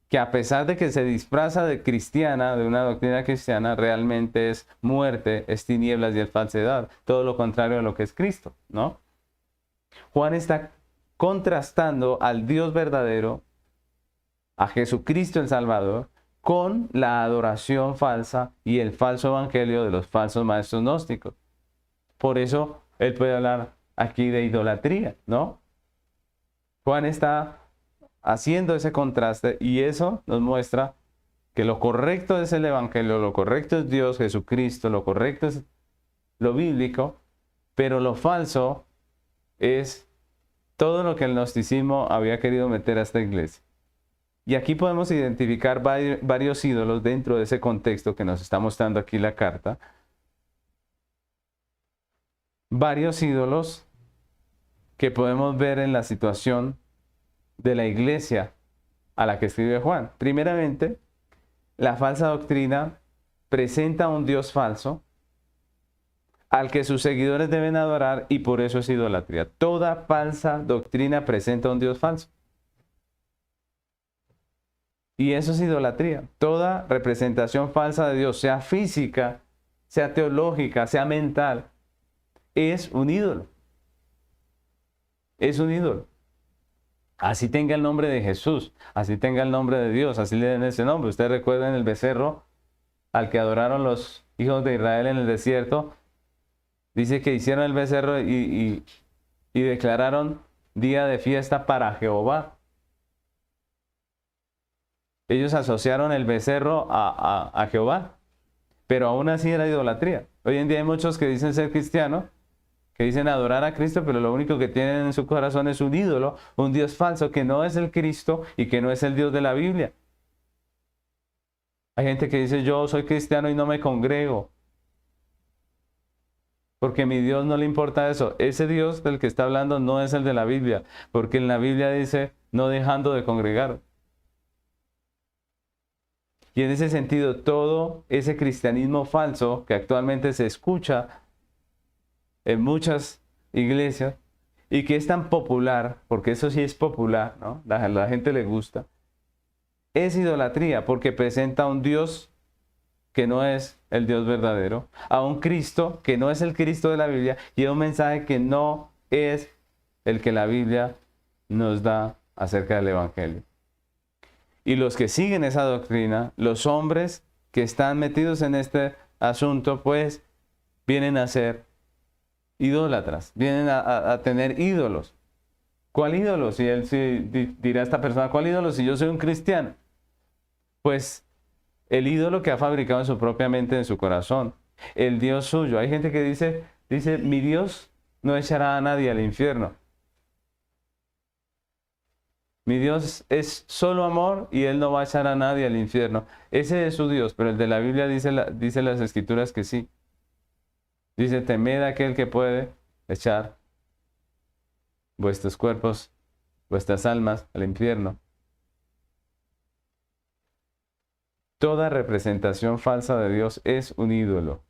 que a pesar de que se disfraza de cristiana, de una doctrina cristiana, realmente es muerte, es tinieblas y es falsedad. Todo lo contrario a lo que es Cristo, ¿no? Juan está contrastando al Dios verdadero, a Jesucristo el Salvador, con la adoración falsa y el falso evangelio de los falsos maestros gnósticos. Por eso él puede hablar aquí de idolatría, ¿no? Juan está haciendo ese contraste y eso nos muestra que lo correcto es el evangelio, lo correcto es Dios, Jesucristo, lo correcto es lo bíblico, pero lo falso es todo lo que el gnosticismo había querido meter a esta iglesia. Y aquí podemos identificar varios ídolos dentro de ese contexto que nos está mostrando aquí la carta. Varios ídolos que podemos ver en la situación de la iglesia a la que escribe Juan. Primeramente, la falsa doctrina presenta a un Dios falso al que sus seguidores deben adorar y por eso es idolatría. Toda falsa doctrina presenta a un Dios falso. Y eso es idolatría. Toda representación falsa de Dios, sea física, sea teológica, sea mental, es un ídolo. Es un ídolo. Así tenga el nombre de Jesús, así tenga el nombre de Dios, así le den ese nombre. Ustedes recuerdan el becerro al que adoraron los hijos de Israel en el desierto. Dice que hicieron el becerro y declararon día de fiesta para Jehová. Ellos asociaron el becerro a Jehová, pero aún así era idolatría. Hoy en día hay muchos que dicen ser cristianos, que dicen adorar a Cristo, pero lo único que tienen en su corazón es un ídolo, un Dios falso que no es el Cristo y que no es el Dios de la Biblia. Hay gente que dice, yo soy cristiano y no me congrego, porque a mi Dios no le importa eso. Ese Dios del que está hablando no es el de la Biblia, porque en la Biblia dice, no dejando de congregar. Y en ese sentido, todo ese cristianismo falso que actualmente se escucha en muchas iglesias y que es tan popular, porque eso sí es popular, ¿no? La gente le gusta, es idolatría porque presenta a un Dios que no es el Dios verdadero, a un Cristo que no es el Cristo de la Biblia y a un mensaje que no es el que la Biblia nos da acerca del Evangelio. Y los que siguen esa doctrina, los hombres que están metidos en este asunto, pues vienen a ser idólatras, vienen a tener ídolos. ¿Cuál ídolo? Si dirá esta persona, ¿cuál ídolo si yo soy un cristiano? Pues el ídolo que ha fabricado en su propia mente, en su corazón, el Dios suyo. Hay gente que dice, mi Dios no echará a nadie al infierno. Mi Dios es solo amor y Él no va a echar a nadie al infierno. Ese es su Dios, pero el de la Biblia dice las Escrituras que sí. Dice, temed a aquel que puede echar vuestros cuerpos, vuestras almas al infierno. Toda representación falsa de Dios es un ídolo.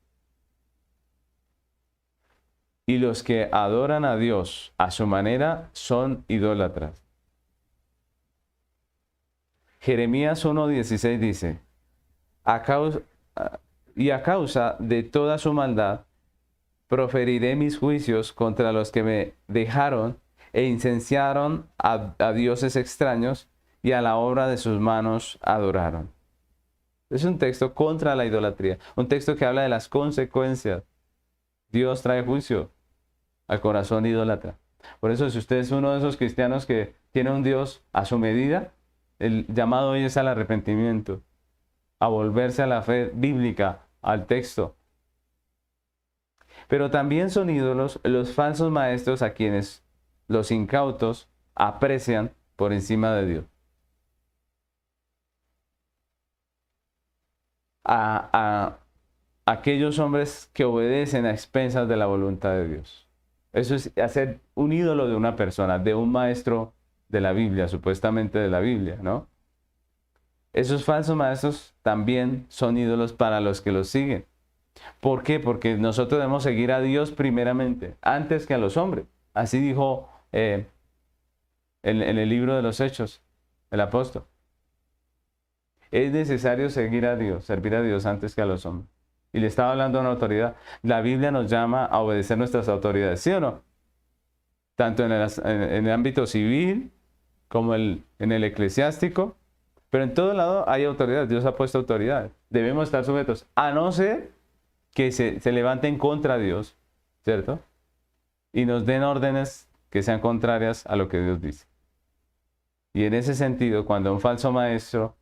Y los que adoran a Dios a su manera son idólatras. Jeremías 1:16 dice, a causa de toda su maldad, proferiré mis juicios contra los que me dejaron e incendiaron a dioses extraños y a la obra de sus manos adoraron. Es un texto contra la idolatría, un texto que habla de las consecuencias. Dios trae juicio al corazón idólatra. Por eso, si usted es uno de esos cristianos que tiene un Dios a su medida, el llamado hoy es al arrepentimiento, a volverse a la fe bíblica, al texto. Pero también son ídolos los falsos maestros a quienes los incautos aprecian por encima de Dios. A aquellos hombres que obedecen a expensas de la voluntad de Dios. Eso es hacer un ídolo de una persona, de un maestro de la Biblia, supuestamente de la Biblia, ¿no? Esos falsos maestros también son ídolos para los que los siguen. ¿Por qué? Porque nosotros debemos seguir a Dios primeramente, antes que a los hombres. Así dijo en el libro de los Hechos, el apóstol. Es necesario seguir a Dios, servir a Dios antes que a los hombres. Y le estaba hablando a una autoridad. La Biblia nos llama a obedecer nuestras autoridades, ¿sí o no? Tanto en el ámbito civil como en el eclesiástico. Pero en todo lado hay autoridades. Dios ha puesto autoridades. Debemos estar sujetos, a no ser que se levanten contra Dios, ¿cierto? Y nos den órdenes que sean contrarias a lo que Dios dice. Y en ese sentido, cuando un falso maestro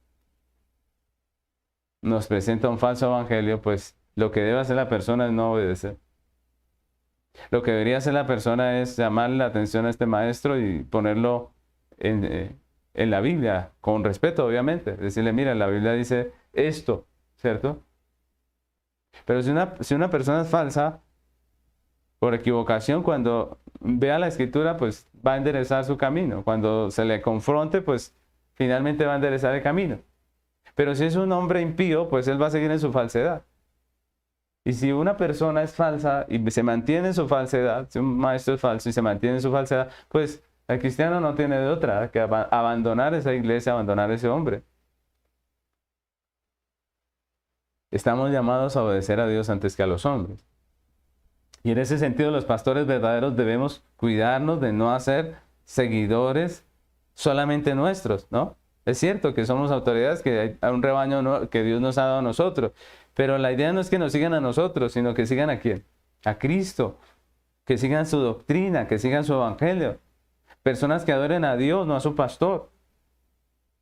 nos presenta un falso evangelio, pues lo que debe hacer la persona es no obedecer. Lo que debería hacer la persona es llamarle la atención a este maestro y ponerlo en la Biblia, con respeto, obviamente. Decirle, mira, la Biblia dice esto, ¿cierto? Pero si una persona es falsa, por equivocación, cuando vea la Escritura, pues va a enderezar su camino. Cuando se le confronte, pues finalmente va a enderezar el camino. Pero si es un hombre impío, pues él va a seguir en su falsedad. Y si una persona es falsa y se mantiene en su falsedad, si un maestro es falso y se mantiene en su falsedad, pues el cristiano no tiene de otra que abandonar esa iglesia, abandonar ese hombre. Estamos llamados a obedecer a Dios antes que a los hombres. Y en ese sentido, los pastores verdaderos debemos cuidarnos de no hacer seguidores solamente nuestros, ¿no? Es cierto que somos autoridades, que hay un rebaño que Dios nos ha dado a nosotros, pero la idea no es que nos sigan a nosotros, sino que sigan a ¿quién? A Cristo, que sigan su doctrina, que sigan su evangelio. Personas que adoren a Dios, no a su pastor.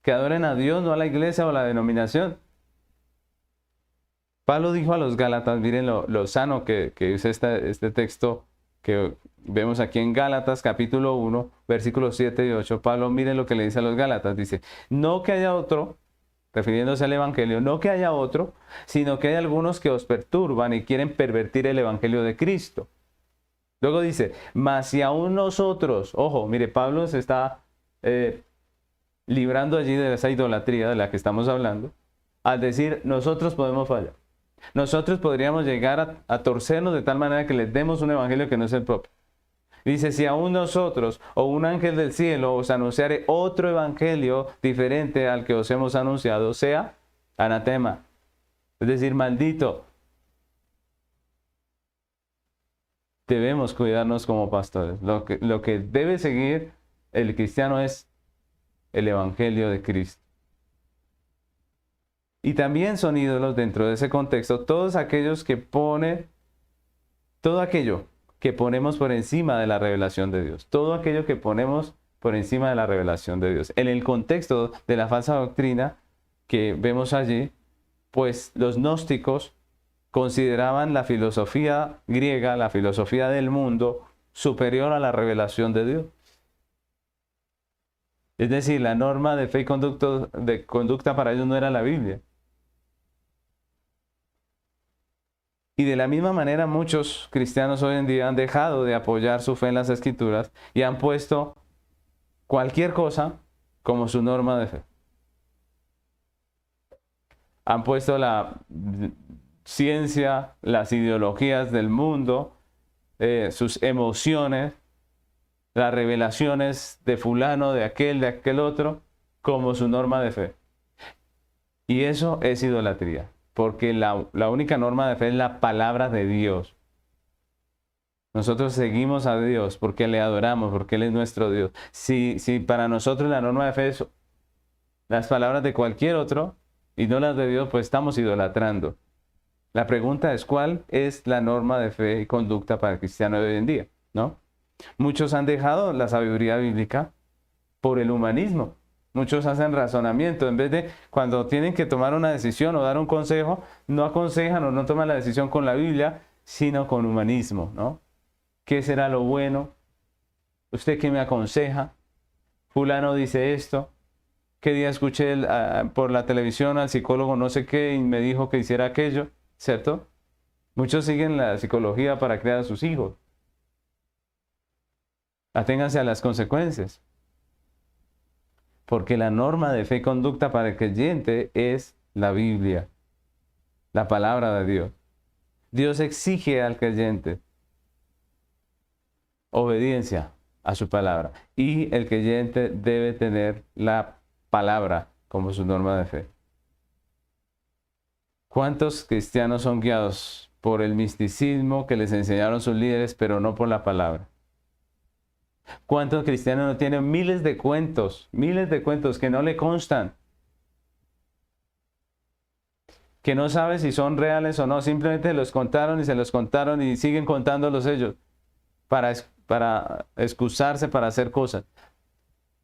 Que adoren a Dios, no a la iglesia o a la denominación. Pablo dijo a los Gálatas, miren lo sano que es este texto que vemos aquí en Gálatas capítulo 1, versículos 7 y 8. Pablo, miren lo que le dice a los Gálatas. Dice, no que haya otro, refiriéndose al evangelio, no que haya otro, sino que hay algunos que os perturban y quieren pervertir el evangelio de Cristo. Luego dice, mas si aún nosotros, ojo, mire, Pablo se está librando allí de esa idolatría de la que estamos hablando, al decir, nosotros podemos fallar. Nosotros podríamos llegar a torcernos de tal manera que les demos un evangelio que no es el propio. Dice, si aún nosotros o un ángel del cielo os anunciare otro evangelio diferente al que os hemos anunciado, sea anatema, es decir, maldito. Debemos cuidarnos como pastores. Lo que debe seguir el cristiano es el evangelio de Cristo. Y también son ídolos dentro de ese contexto todos aquellos que ponen, todo aquello que ponemos por encima de la revelación de Dios. Todo aquello que ponemos por encima de la revelación de Dios. En el contexto de la falsa doctrina que vemos allí, pues los gnósticos consideraban la filosofía griega, la filosofía del mundo, superior a la revelación de Dios. Es decir, la norma de fe y conducta para ellos no era la Biblia. Y de la misma manera muchos cristianos hoy en día han dejado de apoyar su fe en las Escrituras y han puesto cualquier cosa como su norma de fe. Han puesto la ciencia, las ideologías del mundo, sus emociones, las revelaciones de fulano, de aquel otro, como su norma de fe. Y eso es idolatría, porque la única norma de fe es la palabra de Dios. Nosotros seguimos a Dios porque le adoramos, porque Él es nuestro Dios. Si para nosotros la norma de fe es las palabras de cualquier otro y no las de Dios, pues estamos idolatrando. La pregunta es, ¿cuál es la norma de fe y conducta para el cristiano de hoy en día? ¿No? Muchos han dejado la sabiduría bíblica por el humanismo. Muchos hacen razonamiento. En vez de, cuando tienen que tomar una decisión o dar un consejo, no aconsejan o no toman la decisión con la Biblia, sino con humanismo, ¿no? ¿Qué será lo bueno? ¿Usted qué me aconseja? Fulano dice esto. ¿Qué día escuché por la televisión al psicólogo no sé qué y me dijo que hiciera aquello? ¿Cierto? Muchos siguen la psicología para crear a sus hijos. Aténganse a las consecuencias. Porque la norma de fe y conducta para el creyente es la Biblia, la palabra de Dios. Dios exige al creyente obediencia a su palabra. Y el creyente debe tener la palabra como su norma de fe. ¿Cuántos cristianos son guiados por el misticismo que les enseñaron sus líderes, pero no por la palabra? ¿Cuántos cristianos no tienen miles de cuentos que no le constan? Que no sabe si son reales o no, simplemente los contaron y se los contaron y siguen contándolos ellos para excusarse, para hacer cosas,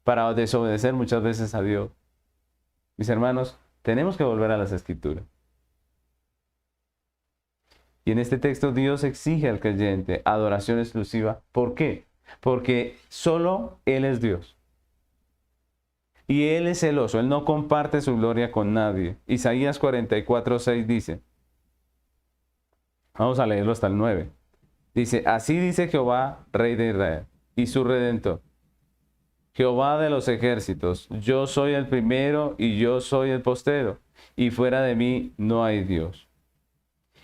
para desobedecer muchas veces a Dios. Mis hermanos, tenemos que volver a las Escrituras. Y en este texto Dios exige al creyente adoración exclusiva. ¿Por qué? Porque solo Él es Dios. Y Él es celoso, Él no comparte su gloria con nadie. Isaías 44:6 dice, vamos a leerlo hasta el 9. Dice, así dice Jehová, Rey de Israel, y su Redentor, Jehová de los ejércitos, yo soy el primero y yo soy el postero, y fuera de mí no hay Dios.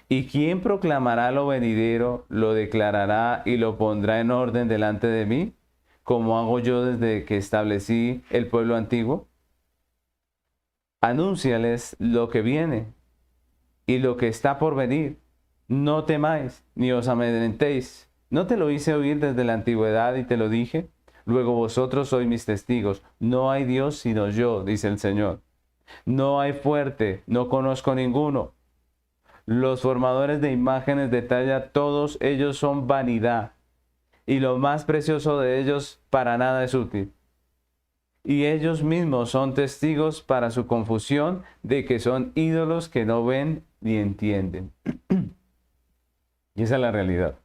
¿Y quién proclamará lo venidero, lo declarará y lo pondrá en orden delante de mí, como hago yo desde que establecí el pueblo antiguo? Anúnciales lo que viene y lo que está por venir. No temáis, ni os amedrentéis. ¿No te lo hice oír desde la antigüedad y te lo dije? Luego vosotros sois mis testigos. No hay Dios sino yo, dice el Señor. No hay fuerte, no conozco ninguno. Los formadores de imágenes de talla, todos ellos son vanidad, y lo más precioso de ellos para nada es útil. Y ellos mismos son testigos para su confusión de que son ídolos que no ven ni entienden. Y esa es la realidad.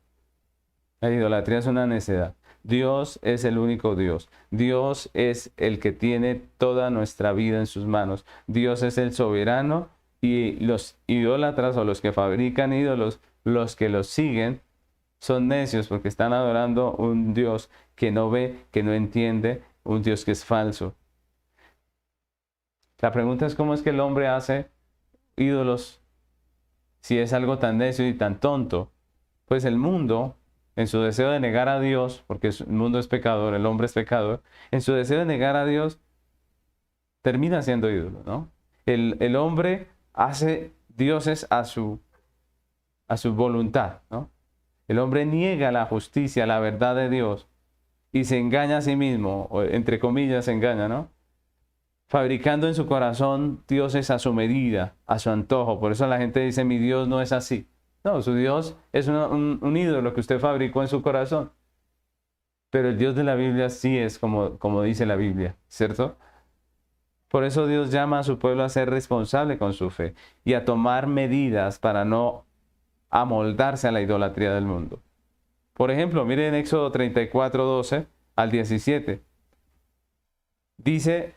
La idolatría es una necedad. Dios es el único Dios. Dios es el que tiene toda nuestra vida en sus manos. Dios es el soberano. Y los idólatras o los que fabrican ídolos, los que los siguen, son necios porque están adorando un Dios que no ve, que no entiende, un Dios que es falso. La pregunta es cómo es que el hombre hace ídolos si es algo tan necio y tan tonto. Pues el mundo, en su deseo de negar a Dios, porque el mundo es pecador, el hombre es pecador, en su deseo de negar a Dios, termina siendo ídolo, ¿no? El hombre hace dioses a su voluntad, ¿no? El hombre niega la justicia, la verdad de Dios y se engaña a sí mismo, o entre comillas se engaña, ¿no? fabricando en su corazón dioses a su medida, a su antojo. Por eso la gente dice, mi Dios no es así. No, su Dios es un ídolo que usted fabricó en su corazón. Pero el Dios de la Biblia sí es como dice la Biblia, ¿cierto? Por eso Dios llama a su pueblo a ser responsable con su fe y a tomar medidas para no amoldarse a la idolatría del mundo. Por ejemplo, miren Éxodo 34, 12 al 17. Dice,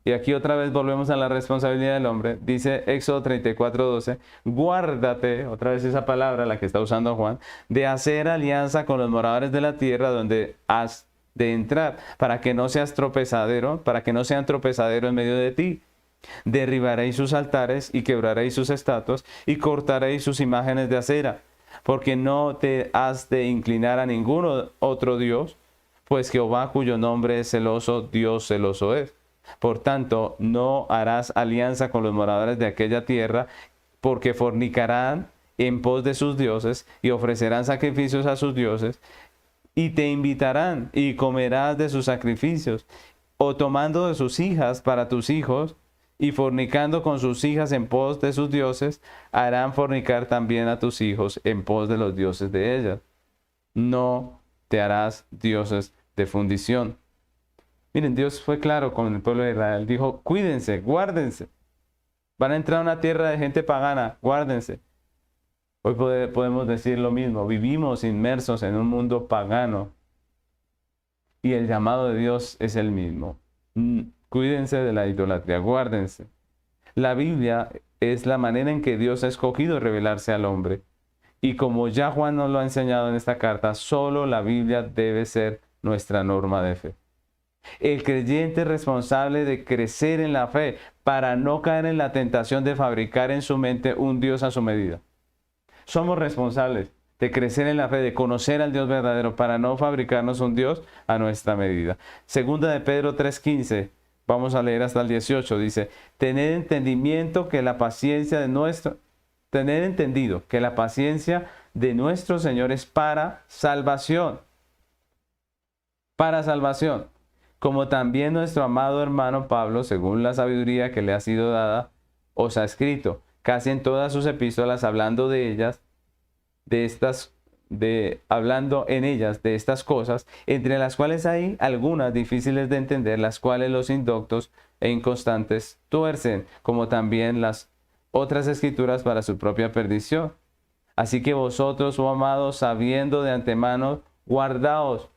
y aquí otra vez volvemos a la responsabilidad del hombre, dice Éxodo 34, 12, guárdate, otra vez esa palabra, la que está usando Juan, de hacer alianza con los moradores de la tierra donde has de entrar, para que no seas tropezadero, para que no sean tropezadero en medio de ti. Derribaréis sus altares y quebraréis sus estatuas y cortaréis sus imágenes de acera, porque no te has de inclinar a ningún otro Dios, pues Jehová, cuyo nombre es celoso, Dios celoso es. Por tanto, no harás alianza con los moradores de aquella tierra, porque fornicarán en pos de sus dioses y ofrecerán sacrificios a sus dioses, y te invitarán y comerás de sus sacrificios, o tomando de sus hijas para tus hijos, y fornicando con sus hijas en pos de sus dioses, harán fornicar también a tus hijos en pos de los dioses de ellas. No te harás dioses de fundición. Miren, Dios fue claro con el pueblo de Israel. Dijo, cuídense, guárdense. Van a entrar a una tierra de gente pagana, guárdense. Hoy podemos decir lo mismo. Vivimos inmersos en un mundo pagano. Y el llamado de Dios es el mismo. Cuídense de la idolatría, guárdense. La Biblia es la manera en que Dios ha escogido revelarse al hombre. Y como ya Juan nos lo ha enseñado en esta carta, solo la Biblia debe ser nuestra norma de fe. El creyente es responsable de crecer en la fe para no caer en la tentación de fabricar en su mente un Dios a su medida. Somos responsables de crecer en la fe, de conocer al Dios verdadero para no fabricarnos un Dios a nuestra medida. Segunda de Pedro 3:15, vamos a leer hasta el 18, dice, tened entendido que la paciencia de nuestro Señor es para salvación, como también nuestro amado hermano Pablo, según la sabiduría que le ha sido dada, os ha escrito, casi en todas sus epístolas, hablando en ellas de estas cosas, entre las cuales hay algunas difíciles de entender, las cuales los indoctos e inconstantes tuercen, como también las otras escrituras para su propia perdición. Así que vosotros, oh amados, sabiendo de antemano, guardaos,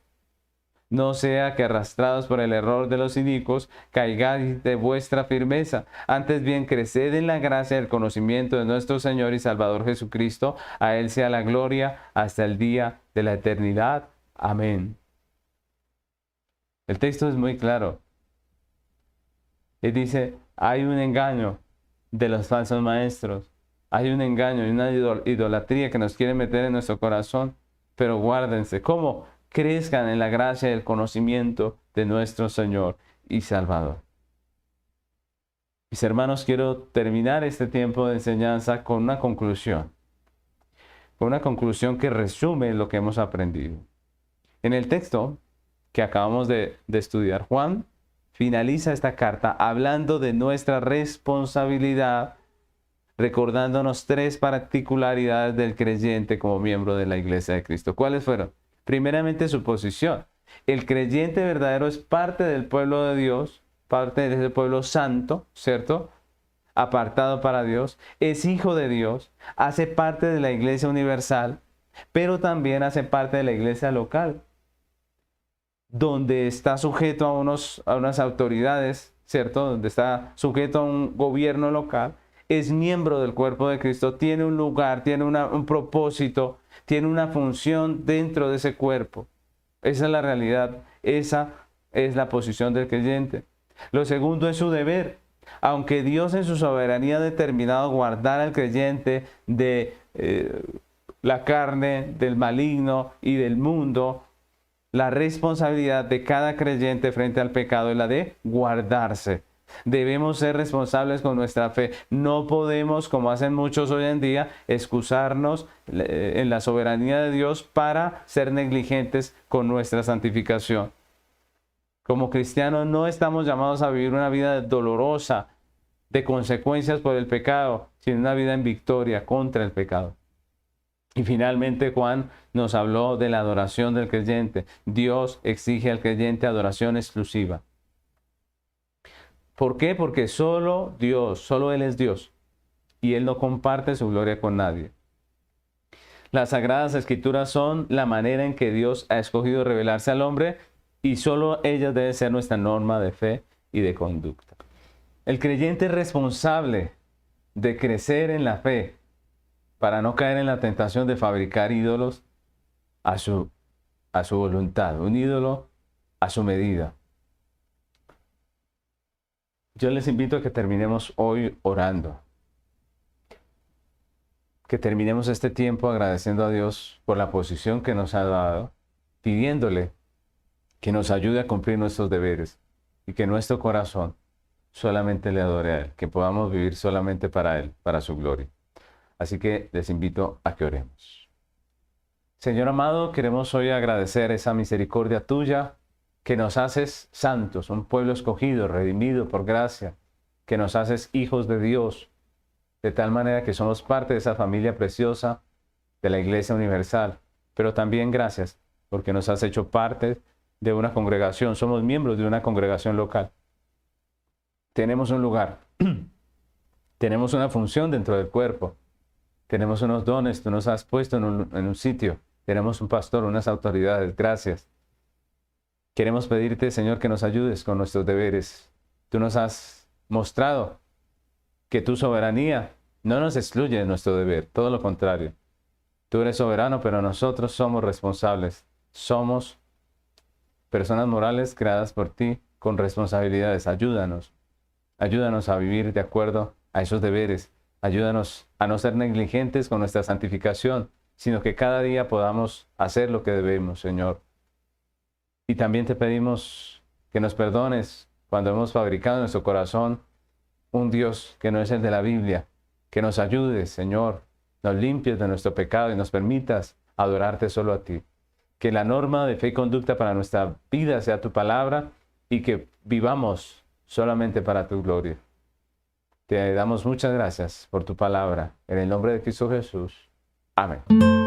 no sea que arrastrados por el error de los inicuos, caigáis de vuestra firmeza. Antes bien, creced en la gracia y el conocimiento de nuestro Señor y Salvador Jesucristo. A Él sea la gloria hasta el día de la eternidad. Amén. El texto es muy claro. Él dice, hay un engaño de los falsos maestros. Hay un engaño y una idolatría que nos quiere meter en nuestro corazón. Pero guárdense. ¿Cómo? Crezcan en la gracia y el conocimiento de nuestro Señor y Salvador. Mis hermanos, quiero terminar este tiempo de enseñanza con una conclusión. Con una conclusión que resume lo que hemos aprendido. En el texto que acabamos de estudiar, Juan finaliza esta carta hablando de nuestra responsabilidad, recordándonos 3 particularidades del creyente como miembro de la Iglesia de Cristo. ¿Cuáles fueron? Primeramente, su posición. El creyente verdadero es parte del pueblo de Dios, parte de ese pueblo santo, ¿cierto? Apartado para Dios, es hijo de Dios, hace parte de la iglesia universal, pero también hace parte de la iglesia local, donde está sujeto a unas autoridades, ¿cierto? Donde está sujeto a un gobierno local, es miembro del cuerpo de Cristo, tiene un lugar, tiene un propósito, tiene una función dentro de ese cuerpo. Esa es la realidad, esa es la posición del creyente. Lo segundo es su deber. Aunque Dios en su soberanía ha determinado guardar al creyente de la carne, del maligno y del mundo, la responsabilidad de cada creyente frente al pecado es la de guardarse. Debemos ser responsables con nuestra fe. No podemos, como hacen muchos hoy en día, excusarnos en la soberanía de Dios para ser negligentes con nuestra santificación. Como cristianos no estamos llamados a vivir una vida dolorosa de consecuencias por el pecado, sino una vida en victoria contra el pecado. Y finalmente Juan nos habló de la adoración del creyente. Dios exige al creyente adoración exclusiva. ¿Por qué? Porque solo Dios, solo Él es Dios. Y Él no comparte su gloria con nadie. Las Sagradas Escrituras son la manera en que Dios ha escogido revelarse al hombre y solo ellas deben ser nuestra norma de fe y de conducta. El creyente es responsable de crecer en la fe para no caer en la tentación de fabricar ídolos a su voluntad, un ídolo a su medida. Yo les invito a que terminemos hoy orando. Que terminemos este tiempo agradeciendo a Dios por la posición que nos ha dado, pidiéndole que nos ayude a cumplir nuestros deberes y que nuestro corazón solamente le adore a Él, que podamos vivir solamente para Él, para su gloria. Así que les invito a que oremos. Señor amado, queremos hoy agradecer esa misericordia tuya, que nos haces santos, un pueblo escogido, redimido por gracia, que nos haces hijos de Dios, de tal manera que somos parte de esa familia preciosa de la Iglesia Universal. Pero también gracias porque nos has hecho parte de una congregación, somos miembros de una congregación local. Tenemos un lugar, tenemos una función dentro del cuerpo, tenemos unos dones, tú nos has puesto en un sitio, tenemos un pastor, unas autoridades, gracias. Queremos pedirte, Señor, que nos ayudes con nuestros deberes. Tú nos has mostrado que tu soberanía no nos excluye de nuestro deber, todo lo contrario. Tú eres soberano, pero nosotros somos responsables. Somos personas morales creadas por ti con responsabilidades. Ayúdanos. Ayúdanos a vivir de acuerdo a esos deberes. Ayúdanos a no ser negligentes con nuestra santificación, sino que cada día podamos hacer lo que debemos, Señor. Y también te pedimos que nos perdones cuando hemos fabricado en nuestro corazón un Dios que no es el de la Biblia. Que nos ayudes, Señor, nos limpies de nuestro pecado y nos permitas adorarte solo a ti. Que la norma de fe y conducta para nuestra vida sea tu palabra y que vivamos solamente para tu gloria. Te damos muchas gracias por tu palabra. En el nombre de Cristo Jesús. Amén.